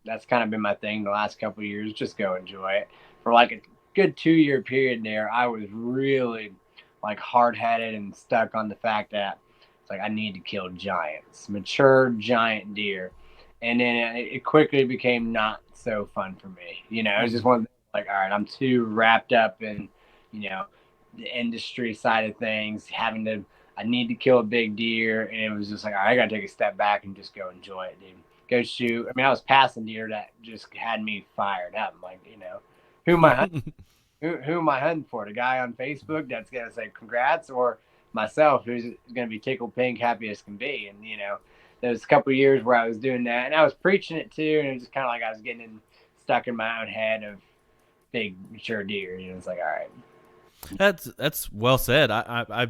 That's kind of been my thing the last couple of years. Just go enjoy it. For like a good 2-year period there, I was really like hard headed and stuck on the fact that it's like I need to kill giants, mature giant deer, and then it quickly became not so fun for me. It was just Mhm. one of the, like, all right, I'm too wrapped up in you know the industry side of things, I need to kill a big deer, and it was just like, all right, I gotta take a step back and just go enjoy it, dude. Go shoot. I mean, I was passing deer that just had me fired up. I'm like, who am I who am I hunting for? The guy on Facebook that's gonna say congrats, or myself who's gonna be tickled pink, happy as can be? And there was a couple of years where I was doing that, and I was preaching it too, and it was just kind of like I was stuck in my own head of big mature deer. It's like, all right. That's well said. I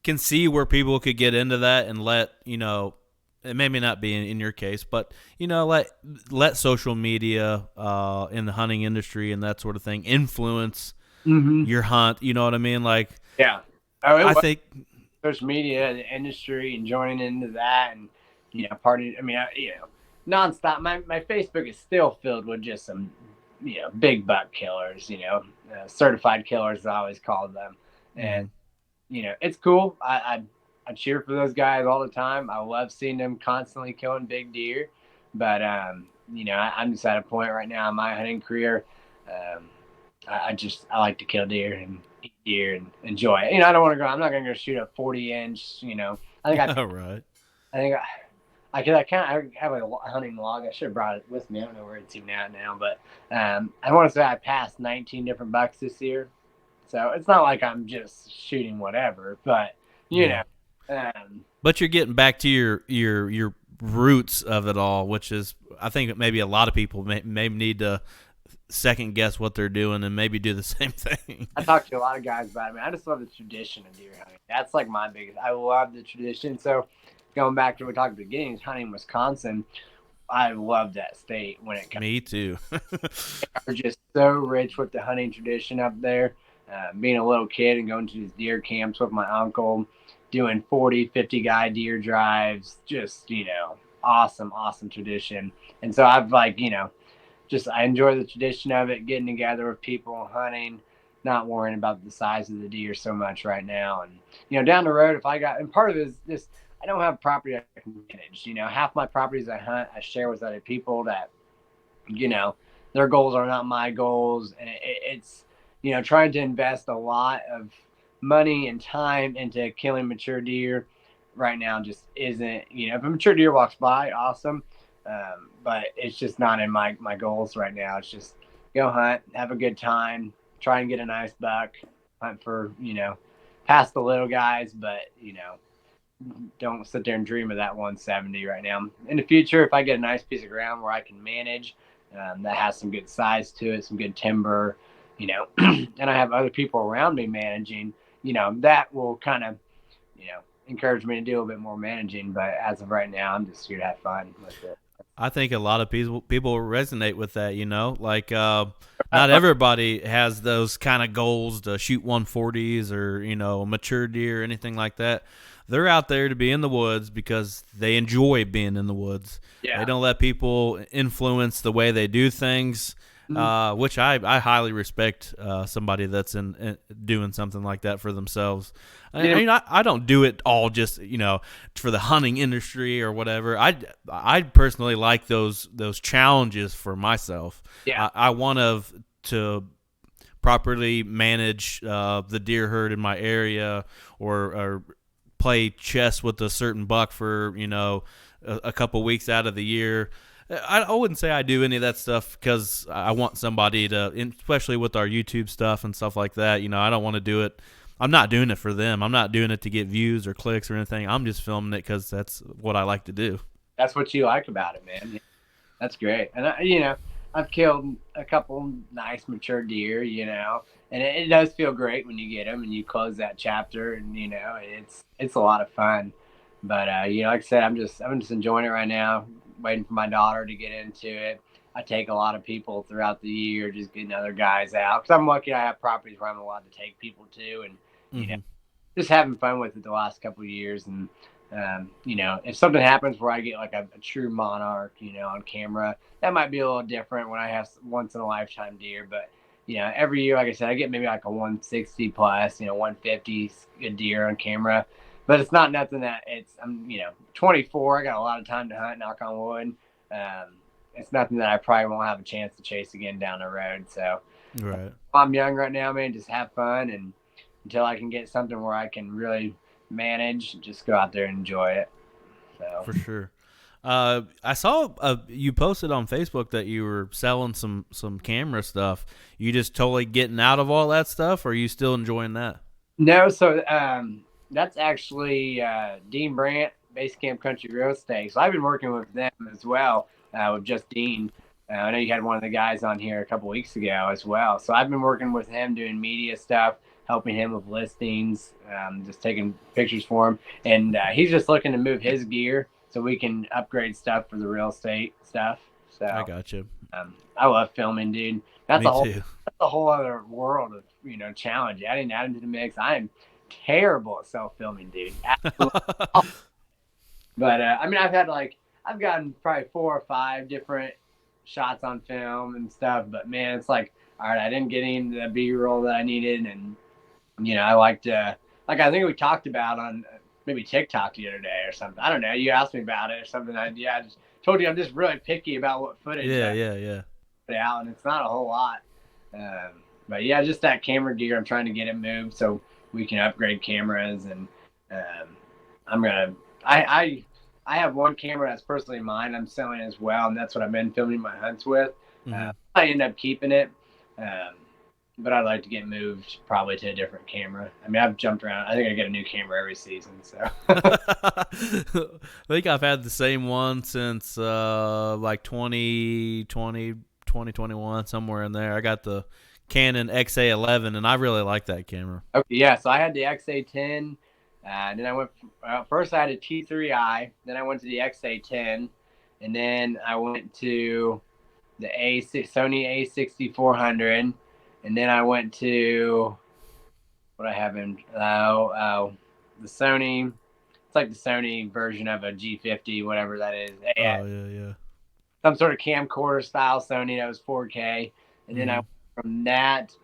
can see where people could get into that and let it maybe not be in your case, but let social media in the hunting industry and that sort of thing influence Mm-hmm. your hunt. You know what I mean? Like Yeah. Oh, it I was think social media, the industry, and joining into that, and party. I mean, nonstop. My Facebook is still filled with just some, big buck killers. Certified killers, as I always called them, and mhm. it's cool. I cheer for those guys all the time. I love seeing them constantly killing big deer, but I'm just at a point right now in my hunting career. Um, I like to kill deer and eat deer and enjoy it. I don't want to go. I'm not going to go shoot a 40 inch. I think All right. I think I have a hunting log. I should have brought it with me. I don't know where it's even at now, but I want to say I passed 19 different bucks this year. So it's not like I'm just shooting whatever, but you Yeah. know, um, But you're getting back to your roots of it all, which is I think maybe a lot of people may need to second guess what they're doing and maybe do the same thing. I talk to a lot of guys about it. Man, I just love the tradition of deer hunting. That's like my biggest. I love the tradition. So going back to what we talked at the beginning, hunting Wisconsin. I love that state when it comes. Me too. We're just so rich with the hunting tradition up there. Being a little kid and going to these deer camps with my uncle, doing 40, 50 guy deer drives, just, awesome, awesome tradition. And so I've just I enjoy the tradition of it, getting together with people, hunting, not worrying about the size of the deer so much right now. And down the road, if I got, and part of it is this, I don't have property I can manage. Half my properties I hunt, I share with other people that their goals are not my goals, and it's trying to invest a lot of money and time into killing mature deer right now just isn't. If a mature deer walks by, awesome, but it's just not in my goals right now. It's just go hunt, have a good time, try and get a nice buck, hunt for past the little guys, but don't sit there and dream of that 170 right now. In the future, if I get a nice piece of ground where I can manage, that has some good size to it, some good timber, and I have other people around me managing, that will kind of, encourage me to do a little bit more managing. But as of right now, I'm just here to have fun with it. I think a lot of people resonate with that. Like not everybody has those kind of goals to shoot 140s or mature deer or anything like that. They're out there to be in the woods because they enjoy being in the woods. They Yeah. don't let people influence the way they do things, Mhm. which I highly respect somebody that's in doing something like that for themselves. I don't do it all just for the hunting industry or whatever. I personally like those challenges for myself. Yeah. I want to properly manage the deer herd in my area, or play chess with a certain buck for a couple weeks out of the year. I wouldn't say I do any of that stuff because I want somebody to, especially with our YouTube stuff and stuff like that. I don't want to do it. I'm not doing it for them. I'm not doing it to get views or clicks or anything. I'm just filming it because that's what I like to do. That's what you like about it, man. That's great. And I've killed a couple nice mature deer, and it does feel great when you get them and you close that chapter, and it's a lot of fun. But like I said, I'm just enjoying it right now, waiting for my daughter to get into it. I take a lot of people throughout the year, just getting other guys out because I'm lucky I have properties where I'm allowed to take people to, and you know Hmm. just having fun with it the last couple of years. And if something happens where I get like a true monarch, on camera, that might be a little different when I have once in a lifetime deer. But every year, like I said, I get maybe like a 160 plus, 150 good deer on camera. But it's not nothing that I'm 24. I got a lot of time to hunt. Knock on wood. Um, it's nothing that I probably won't have a chance to chase again down the road. So Right. I'm young right now, man. Just have fun, and until I can get something where I can really manage, just go out there and enjoy it. So For sure. I saw you posted on Facebook that you were selling some camera stuff. You just totally getting out of all that stuff, or are you still enjoying that? no, so that's actually Dean Brandt, Base Camp Country Real Estate. So I've been working with them as well, with just Dean. I know you had one of the guys on here a couple weeks ago as well. So I've been working with him doing media stuff, helping him with listings, just taking pictures for him. And he's just looking to move his gear so we can upgrade stuff for the real estate stuff. I So got you. I love filming, dude. That's Me a whole too. that's a whole other world of challenge. I didn't add into the mix. I am terrible at self filming, dude. Absolutely. But I've gotten probably 4 or 5 different shots on film and stuff. But man, it's like, all right, I didn't get into the B roll that I needed, and I like to, like, I think we talked about on maybe TikTok the other day or something. I don't know. You asked me about it or something. I just told you I'm just really picky about what footage Yeah, I yeah, yeah. put out, and it's not a whole lot. But yeah, just that camera gear. I'm trying to get it moved so we can upgrade cameras, and um, I'm gonna. I have one camera that's personally mine. I'm selling as well, and that's what I've been filming my hunts with. Hmm. I end up keeping it, um, but I'd like to get moved probably to a different camera. I mean, I've jumped around. I think I get a new camera every season. So I think I've had the same one since like 2020, 2021, somewhere in there. I got the Canon XA11, and I really like that camera. okay, yeah. So I had the XA10. Then I went. First, I had a T3i. Then I went to the XA10, and then I went to the Sony A6400, and then I went to what I have in the Sony. It's like the Sony version of a G50, whatever that is. Oh yeah, yeah. Some sort of camcorder style Sony that was 4K, and then I Hmm. went from that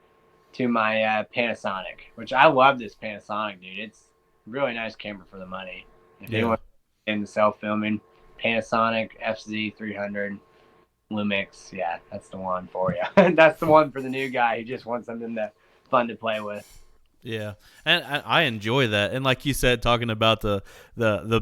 to my Panasonic, which I love this Panasonic, dude. It's a really nice camera for the money. If Yeah. anyone into self filming, Panasonic FZ300 Lumix, yeah, that's the one for you. That's the one for the new guy who just wants something fun to play with. Yeah, and I enjoy that. And like you said, talking about the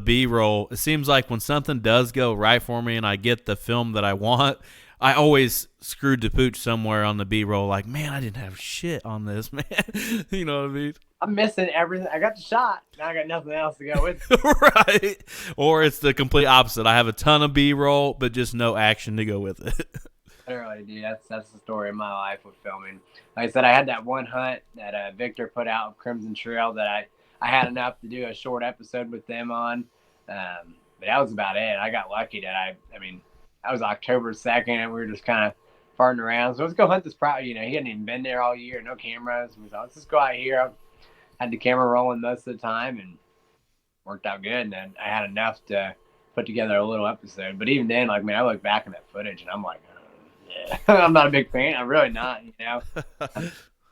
B roll, it seems like when something does go right for me and I get the film that I want, I always screwed the pooch somewhere on the B roll. Like, man, I didn't have shit on this, man. You know what I mean? I'm missing everything. I got the shot. Now I got nothing else to go with. Right. Or it's the complete opposite. I have a ton of B roll, but just no action to go with it. Literally, dude, that's the story of my life with filming. Like I said, I had that one hunt that Victor put out of Crimson Trail that I had enough to do a short episode with them on, but that was about it. I got lucky that I mean, that was October 2nd, and we were just kind of farting around. So let's go hunt this property. You know, he hadn't even been there all year, no cameras. We thought, let's just go out here. I had the camera rolling most of the time, and worked out good. And then I had enough to put together a little episode. But even then, like, man, I look back on that footage, and I'm like, yeah, I'm not a big fan. I'm really not, you know. I'm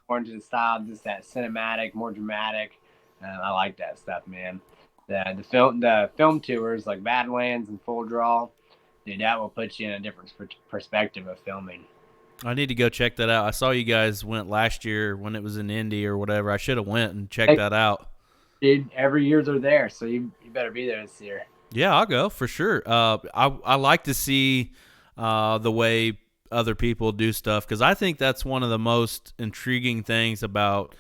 more into the style, just that cinematic, more dramatic. I like that stuff, man. The film tours like Badlands and Full Draw, dude, that will put you in a different perspective of filming. I need to go check that out. I saw you guys went last year when it was in Indy or whatever. I should have went and checked that out. Dude, every year they're there, so you better be there this year. Yeah, I'll go for sure. I like to see the way other people do stuff because I think that's one of the most intriguing things about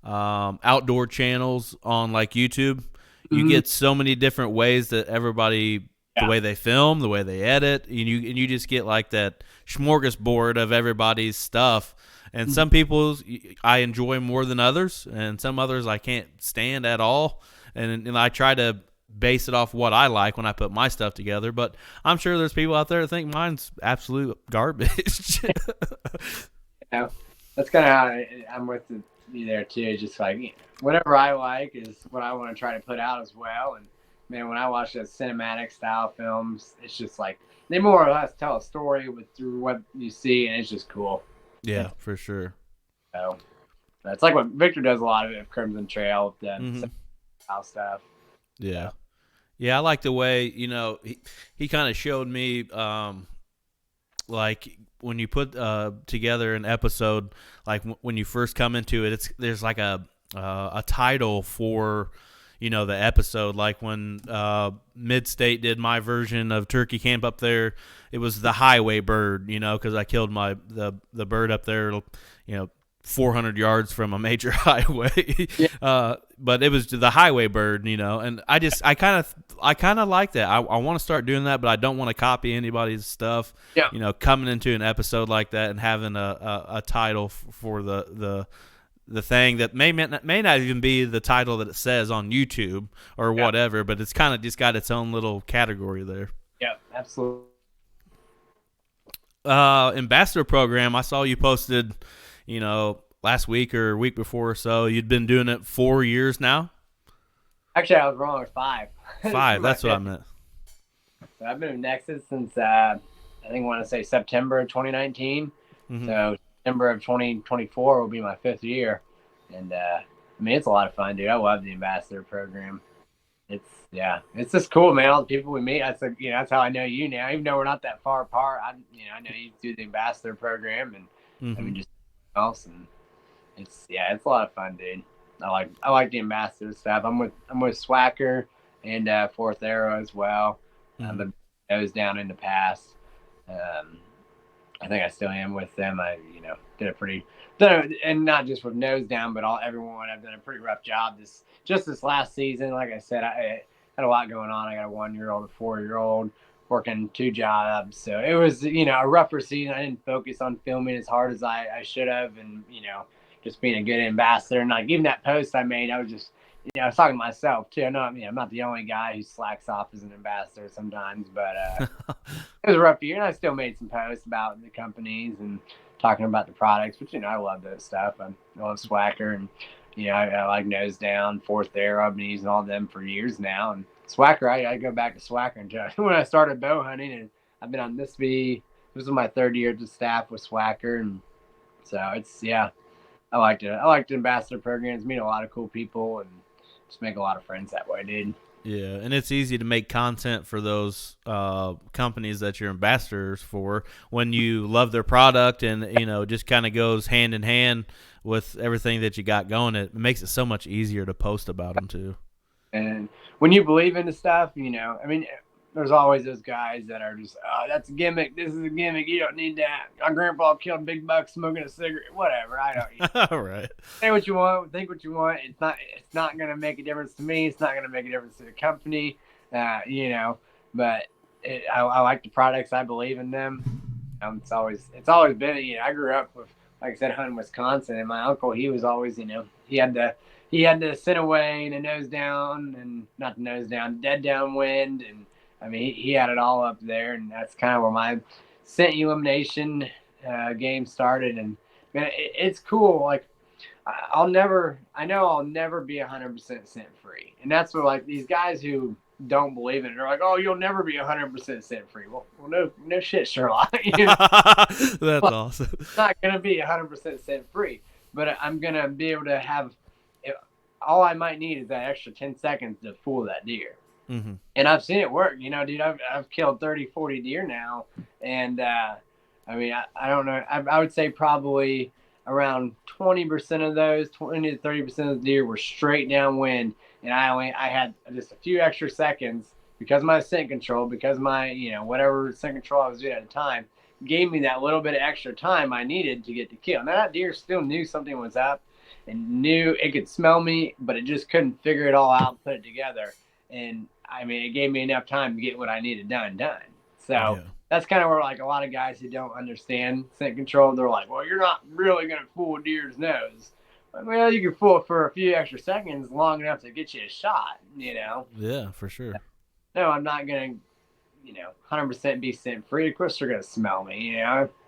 outdoor channels on like YouTube. You get so many different ways that everybody, the way they film, the way they edit, and you just get like that smorgasbord of everybody's stuff. And some people's I enjoy more than others, and some others I can't stand at all. And I try to base it off what I like when I put my stuff together. But I'm sure there's people out there that think mine's absolute garbage. Yeah, that's kind of how I'm with you there too. Just like whatever I like is what I want to try to put out as well. And man, when I watch those cinematic style films, it's just like they more or less tell a story through what you see, and it's just cool. Yeah, for sure. So it's like what Victor does a lot of it with Crimson Trail, the style stuff. Yeah. Yeah, I like the way, he kind of showed me like when you put together an episode, like when you first come into it, there's like a title for the episode. Like when Midstate did my version of Turkey Camp up there, it was the highway bird, because I killed the bird up there, 400 yards from a major highway. But it was the highway bird, and I kind of like that. I want to start doing that, but I don't want to copy anybody's stuff. Yeah. Coming into an episode like that and having a title for the thing that may not even be the title that it says on YouTube or whatever, but it's kind of just got its own little category there. Yeah, absolutely. Ambassador program, I saw you posted, last week or week before or so. You'd been doing it 4 years now? Actually, I was wrong. It was 5. 5, that's what I meant. So I've been in Nexus since, I want to say September of 2019. So September of 2024 will be my 5th year. And, it's a lot of fun, dude. I love the Ambassador program. It's just cool, man. All the people we meet, that's how I know you now. Even though we're not that far apart, I know you through the Ambassador program, and just else, and it's a lot of fun, dude. I like the Ambassador stuff. I'm with Swacker and Fourth Arrow as well. But those down in the past. I think I still am with them. I and not just with Nose Down, but everyone. I've done a pretty rough job this last season. Like I said, I had a lot going on. I got a 1-year-old, a 4-year-old, working 2 jobs. So it was, a rougher season. I didn't focus on filming as hard as I should have, and just being a good ambassador. And like even that post I made, I was just, I was talking to myself too. I know I'm not the only guy who slacks off as an ambassador sometimes, but it was a rough year, and I still made some posts about the companies and talking about the products. But I love that stuff. I love Swacker, and I like Nose Down, Fourth Arrow. I've been using all of them for years now, and Swacker, I go back to Swacker until when I started bow hunting, and I've been on this was my 3rd year to staff with Swacker, and so I liked it. I liked the Ambassador programs, meet a lot of cool people, and just make a lot of friends that way, dude. Yeah, and it's easy to make content for those companies that you're ambassadors for when you love their product, and just kind of goes hand in hand with everything that you got going. It makes it so much easier to post about them too. And when you believe in the stuff, there's always those guys that are just, oh, that's a gimmick. This is a gimmick. You don't need that. My grandpa killed Big Buck smoking a cigarette. Whatever. I don't. All right. Say what you want. Think what you want. It's not going to make a difference to me. It's not going to make a difference to the company. But I like the products. I believe in them. It's always been. I grew up with, like I said, hunting Wisconsin, and my uncle, he was always, he had the sit away and the nose down, and not the nose down, dead downwind, and I mean, he had it all up there, and that's kind of where my scent elimination game started. And man, it's cool. Like I know I'll never be 100% scent free, and that's what like these guys who don't believe in it are like, oh, you'll never be 100% scent free. Well, no shit, Sherlock. You know, That's awesome. not gonna be 100% scent free, but I'm gonna be able to have. All I might need is that extra 10 seconds to fool that deer. Mm-hmm. And I've seen it work. You know, dude, I've killed 30, 40 deer now, and I mean, I don't know. I would say probably around 20% of those, 20 to 30% of the deer were straight downwind, and I had just a few extra seconds because my scent control, because my whatever scent control I was doing at the time, gave me that little bit of extra time I needed to get the kill. Now that deer still knew something was up, and knew it could smell me, but it just couldn't figure it all out and put it together. And I mean, it gave me enough time to get what I needed done. So Yeah. that's kind of where like a lot of guys who don't understand scent control, they're like, well, you're not really going to fool a deer's nose. Well, you can fool it for a few extra seconds, long enough to get you a shot, you know? Yeah, for sure. No, I'm not going to, 100% be scent free. Of course, they're going to smell me,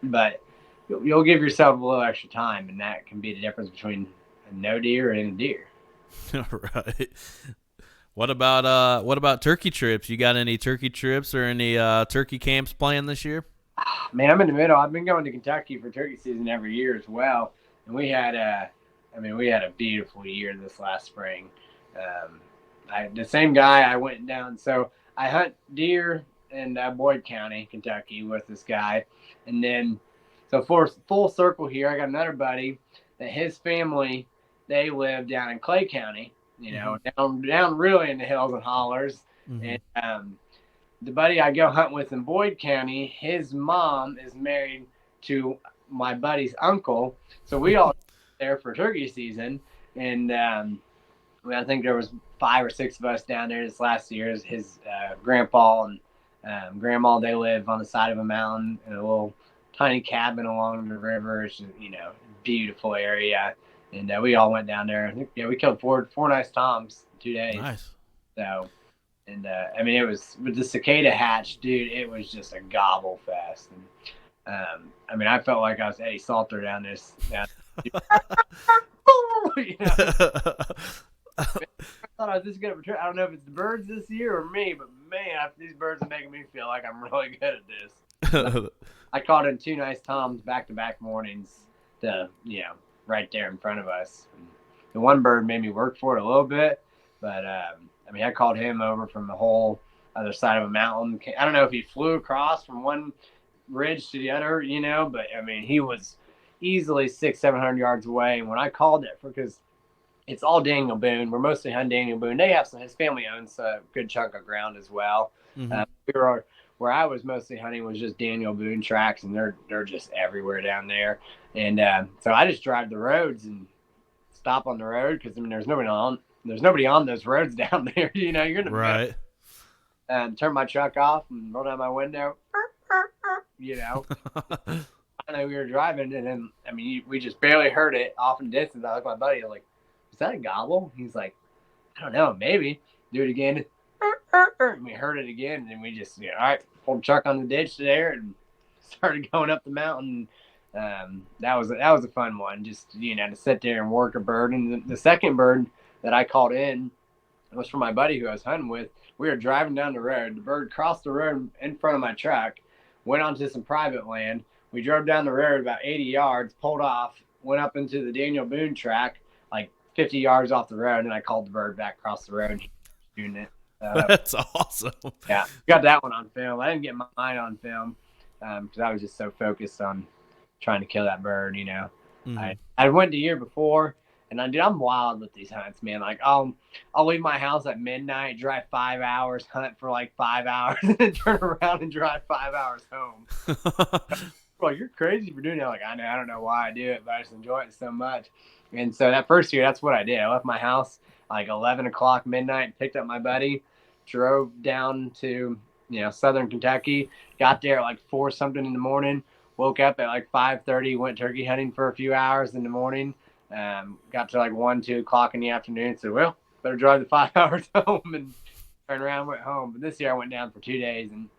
but you'll give yourself a little extra time, and that can be the difference between a no deer and a deer. Right. What about turkey trips? You got any turkey trips or any turkey camps planned this year? Man, I'm in the middle. I've been going to Kentucky for turkey season every year as well, and we had a beautiful year this last spring. The same guy I went down. So I hunt deer in Boyd County, Kentucky, with this guy, and then so for full circle here, I got another buddy that his family they live down in Clay County, down really in the hills and hollers, Mm-hmm. and the buddy I go hunt with in Boyd County, his mom is married to my buddy's uncle, so we all there for turkey season, and I think there was 5 or 6 of us down there this last year. His grandpa and grandma, they live on the side of a mountain in a little tiny cabin along the river. It's just, beautiful area, and we all went down there. I think, we killed four nice toms in 2 days. Nice. So, and I mean, it was with the cicada hatch, dude. It was just a gobble fest. And I mean, I felt like I was Eddie Salter down this. I thought I was just good at I don't know if it's the birds this year or me, but man, these birds are making me feel like I'm really good at this. I caught in 2 nice toms back-to-back mornings, right there in front of us. And the one bird made me work for it a little bit, but I mean, I called him over from the whole other side of a mountain. I don't know if he flew across from one ridge to the other, but I mean, he was easily 600-700 yards away. And when I called it, because it's all Daniel Boone, we're mostly hunting Daniel Boone. They have his family owns a good chunk of ground as well. Mm-hmm. Where I was mostly hunting was just Daniel Boone tracks, and they're just everywhere down there. And so I just drive the roads and stop on the road because I mean there's nobody on those roads down there. You're gonna Right. Turn my truck off and roll down my window. I know we were driving, and then I mean we just barely heard it off in the distance. I looked at my buddy, I was like, "Is that a gobble?" He's like, "I don't know, maybe." Do it again. And we heard it again, and then we just, all right, pulled the truck on the ditch there and started going up the mountain. That was a fun one, just to sit there and work a bird. And the second bird that I called in was for my buddy who I was hunting with. We were driving down the road. The bird crossed the road in front of my truck, went onto some private land. We drove down the road about 80 yards, pulled off, went up into the Daniel Boone track, like 50 yards off the road, and I called the bird back across the road and shooting it. That's awesome. Yeah, got that one on film. I didn't get mine on film because I was just so focused on trying to kill that bird. Mm-hmm. I went the year before, and I'm wild with these hunts, man. Like I'll leave my house at midnight, drive 5 hours, hunt for like 5 hours, and then turn around and drive 5 hours home. Well, you're crazy for doing that. Like I know, I don't know why I do it, but I just enjoy it so much. And so that first year, that's what I did. I left my house like 11 o'clock midnight, picked up my buddy, drove down to southern Kentucky, got there at like 4 something in the morning, woke up at like 5:30, went turkey hunting for a few hours in the morning, got to like 1-2 o'clock in the afternoon, said, well, better drive the 5 hours home. And turned around, went home. But this year I went down for 2 days and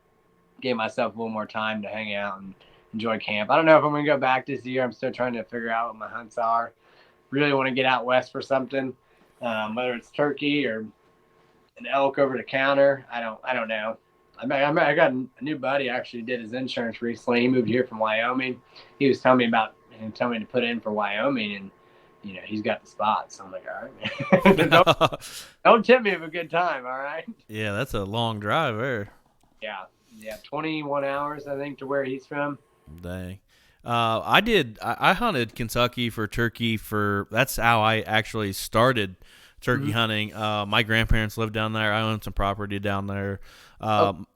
gave myself a little more time to hang out and enjoy camp. I don't know if I'm going to go back this year. I'm still trying to figure out what my hunts are. Really want to get out west for something, whether it's turkey or an elk over the counter. I don't know. I got a new buddy actually did his insurance recently. He moved here from Wyoming. He was telling me telling me to put in for Wyoming, and he's got the spots. So I'm like, all right, man. don't tip me of a good time. All right. Yeah, that's a long drive there. Yeah, 21 hours I think to where he's from. Dang. I hunted Kentucky for turkey that's how I actually started turkey hunting. My grandparents lived down there. I owned some property down there.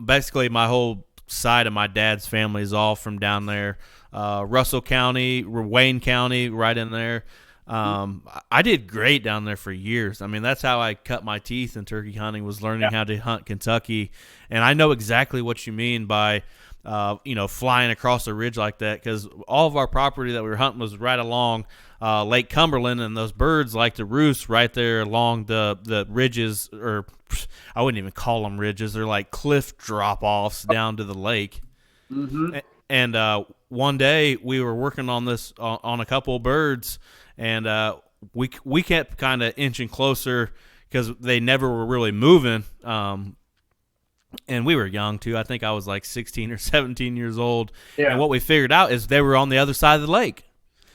Basically my whole side of my dad's family is all from down there. Russell County, Wayne County, right in there. I did great down there for years. I mean, that's how I cut my teeth in turkey hunting, was learning how to hunt Kentucky. And I know exactly what you mean by flying across a ridge like that, because all of our property that we were hunting was right along Lake Cumberland, and those birds like to roost right there along the ridges, or I wouldn't even call them ridges. They're like cliff drop-offs down to the lake. Mm-hmm. And one day we were working on this on a couple of birds, and we kept kind of inching closer because they never were really moving. And we were young, too. I think I was like 16 or 17 years old. Yeah. And what we figured out is they were on the other side of the lake.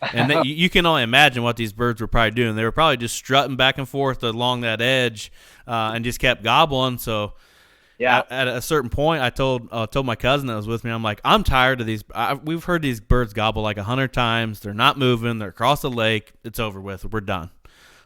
And you can only imagine what these birds were probably doing. They were probably just strutting back and forth along that edge and just kept gobbling. So at a certain point, I told my cousin that was with me, I'm like, I'm tired of these. We've heard these birds gobble like 100 times. They're not moving. They're across the lake. It's over with. We're done.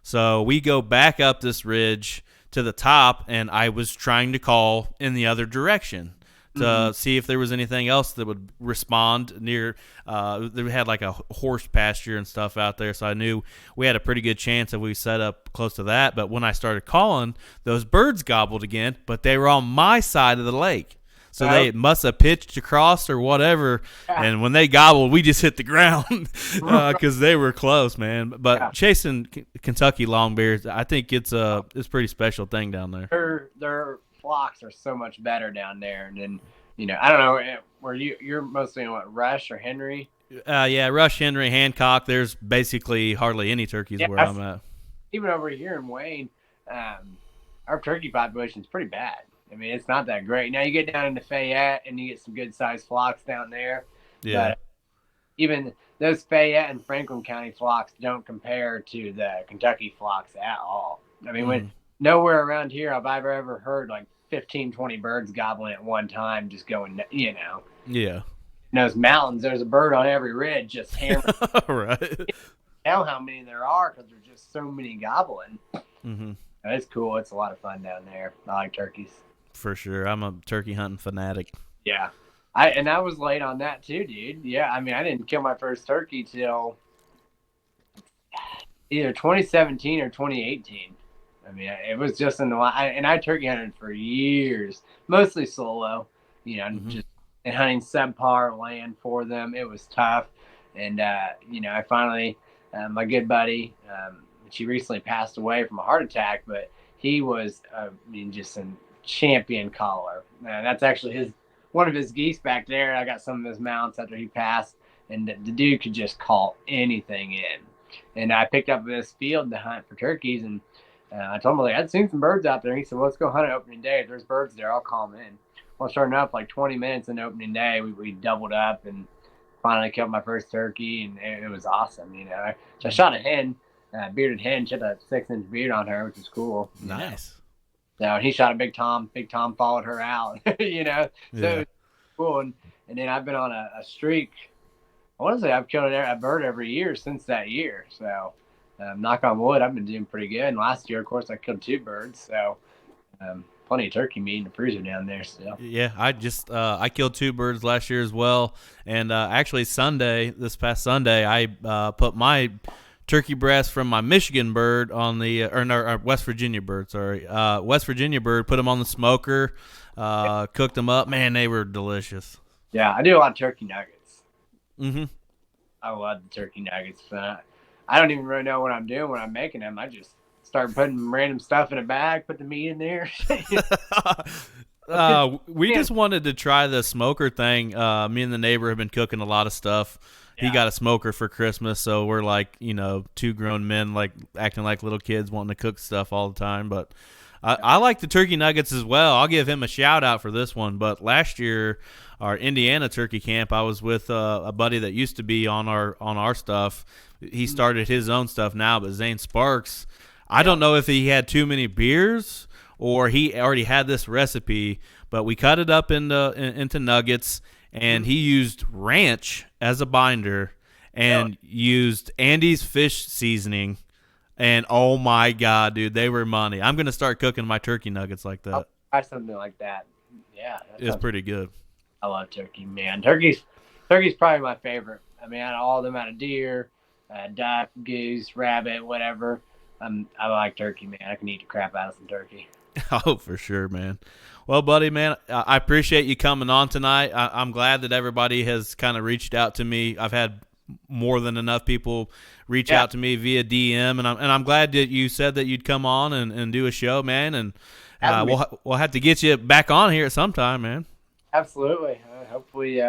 So we go back up this ridge to the top, and I was trying to call in the other direction to see if there was anything else that would respond near. They had like a horse pasture and stuff out there, so I knew we had a pretty good chance if we set up close to that. But when I started calling, those birds gobbled again, but they were on my side of the lake. So they must have pitched across or whatever, and when they gobbled, we just hit the ground because they were close, man. But chasing Kentucky longbeards, I think it's a pretty special thing down there. Their flocks are so much better down there, and then I don't know where you're mostly in Rush or Henry. Rush, Henry, Hancock. There's basically hardly any turkeys where I'm at. Even over here in Wayne, our turkey population is pretty bad. I mean, it's not that great. Now you get down into Fayette and you get some good sized flocks down there. Yeah. But even those Fayette and Franklin County flocks don't compare to the Kentucky flocks at all. I mean, when nowhere around here have I ever heard like 15, 20 birds gobbling at one time, just going, Yeah. In those mountains, there's a bird on every ridge just hammering. Right. Tell how many there are because there's just so many gobbling. Mm-hmm. It's cool. It's a lot of fun down there. I like turkeys. For sure. I'm a turkey hunting fanatic. Yeah. I was late on that too, dude. Yeah, I mean, I didn't kill my first turkey till either 2017 or 2018. I mean, it was just and I turkey hunted for years, mostly solo, just and hunting subpar land for them. It was tough. And, I finally, my good buddy, she recently passed away from a heart attack, but he was, just an champion caller. That's actually one of his geese back there. I got some of his mounts after he passed, and the dude could just call anything in. And I picked up this field to hunt for turkeys, and I told him I'd seen some birds out there. And he said, "Well, let's go hunt it opening day. If there's birds there, I'll call them in." Well, sure enough, like 20 minutes in opening day, we doubled up and finally killed my first turkey, and it was awesome. So I shot a hen, bearded hen. She had a 6-inch beard on her, which is cool. Nice. So he shot a big tom. Big Tom followed her out. So it was cool. And then I've been on a streak. I want to say I've killed a bird every year since that year. So knock on wood, I've been doing pretty good. And last year, of course, I killed 2 birds. So plenty of turkey meat in the freezer down there still. Yeah, I killed 2 birds last year as well. And actually this past Sunday, I put my turkey breast from my Michigan bird on the West Virginia bird. West Virginia bird. Put them on the smoker, cooked them up. Man, they were delicious. Yeah, I do a lot of turkey nuggets. Mm-hmm. I love the turkey nuggets. I don't even really know what I'm doing when I'm making them. I just start putting random stuff in a bag, put the meat in there. We just wanted to try the smoker thing. Me and the neighbor have been cooking a lot of stuff. He got a smoker for Christmas, so we're like, two grown men like acting like little kids wanting to cook stuff all the time. But I like the turkey nuggets as well. I'll give him a shout out for this one. But last year, our Indiana turkey camp, I was with a buddy that used to be on our stuff. He started his own stuff now, but Zane Sparks, I don't know if he had too many beers or he already had this recipe, but we cut it up into nuggets, and he used ranch as a binder and used Andy's fish seasoning. And oh my God, dude, they were money. I'm gonna start cooking my turkey nuggets like that. I'll try something like that. Yeah, it's pretty good. I love turkey, man. Turkey's probably my favorite. I mean, out of all of them, out of deer, duck, goose, rabbit, whatever, I like turkey, man. I can eat the crap out of some turkey. Oh, for sure, man. Well, buddy, man, I appreciate you coming on tonight. I'm glad that everybody has kind of reached out to me. I've had more than enough people reach out to me via DM, and I'm glad that you said that you'd come on and do a show, man. And we'll have to get you back on here at some time, man. Absolutely. Hopefully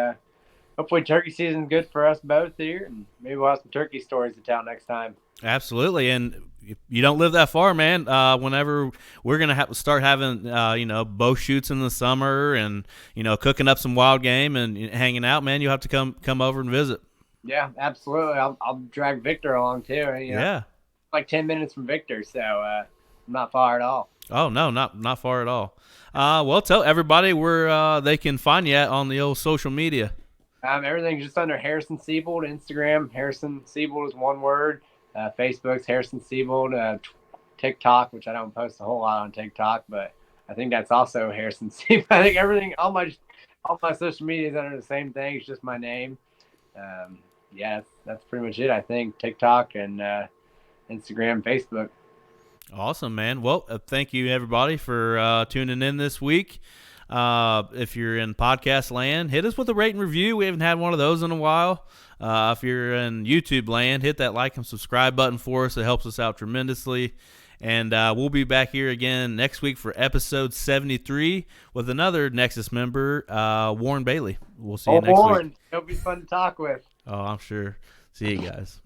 turkey season's good for us both here, and maybe we'll have some turkey stories to tell next time. Absolutely, and you don't live that far, man. Whenever we're gonna start having bow shoots in the summer, and cooking up some wild game and hanging out, man, you have to come over and visit. Yeah, absolutely. I'll drag Victor along too. Yeah, like 10 minutes from Victor, so not far at all. Oh no, not far at all. Well, tell everybody where they can find you at on the old social media. Everything's just under Harrison Seybold. Instagram, Harrison Seybold is one word. Facebook's Harrison Seybold. TikTok, which I don't post a whole lot on TikTok, but I think that's also Harrison Seybold. I think all my social media is under the same thing. It's just my name. That's pretty much it. I think TikTok and Instagram, Facebook. Awesome, man. Well, thank you everybody for tuning in this week. If you're in podcast land, hit us with a rate and review. We haven't had one of those in a while. If you're in YouTube land, hit that like and subscribe button for us. It helps us out tremendously. And we'll be back here again next week for episode 73 with another Nexus member, Warren Bailey. We'll see you next week. He'll be fun to talk with. Oh, I'm sure. See you guys.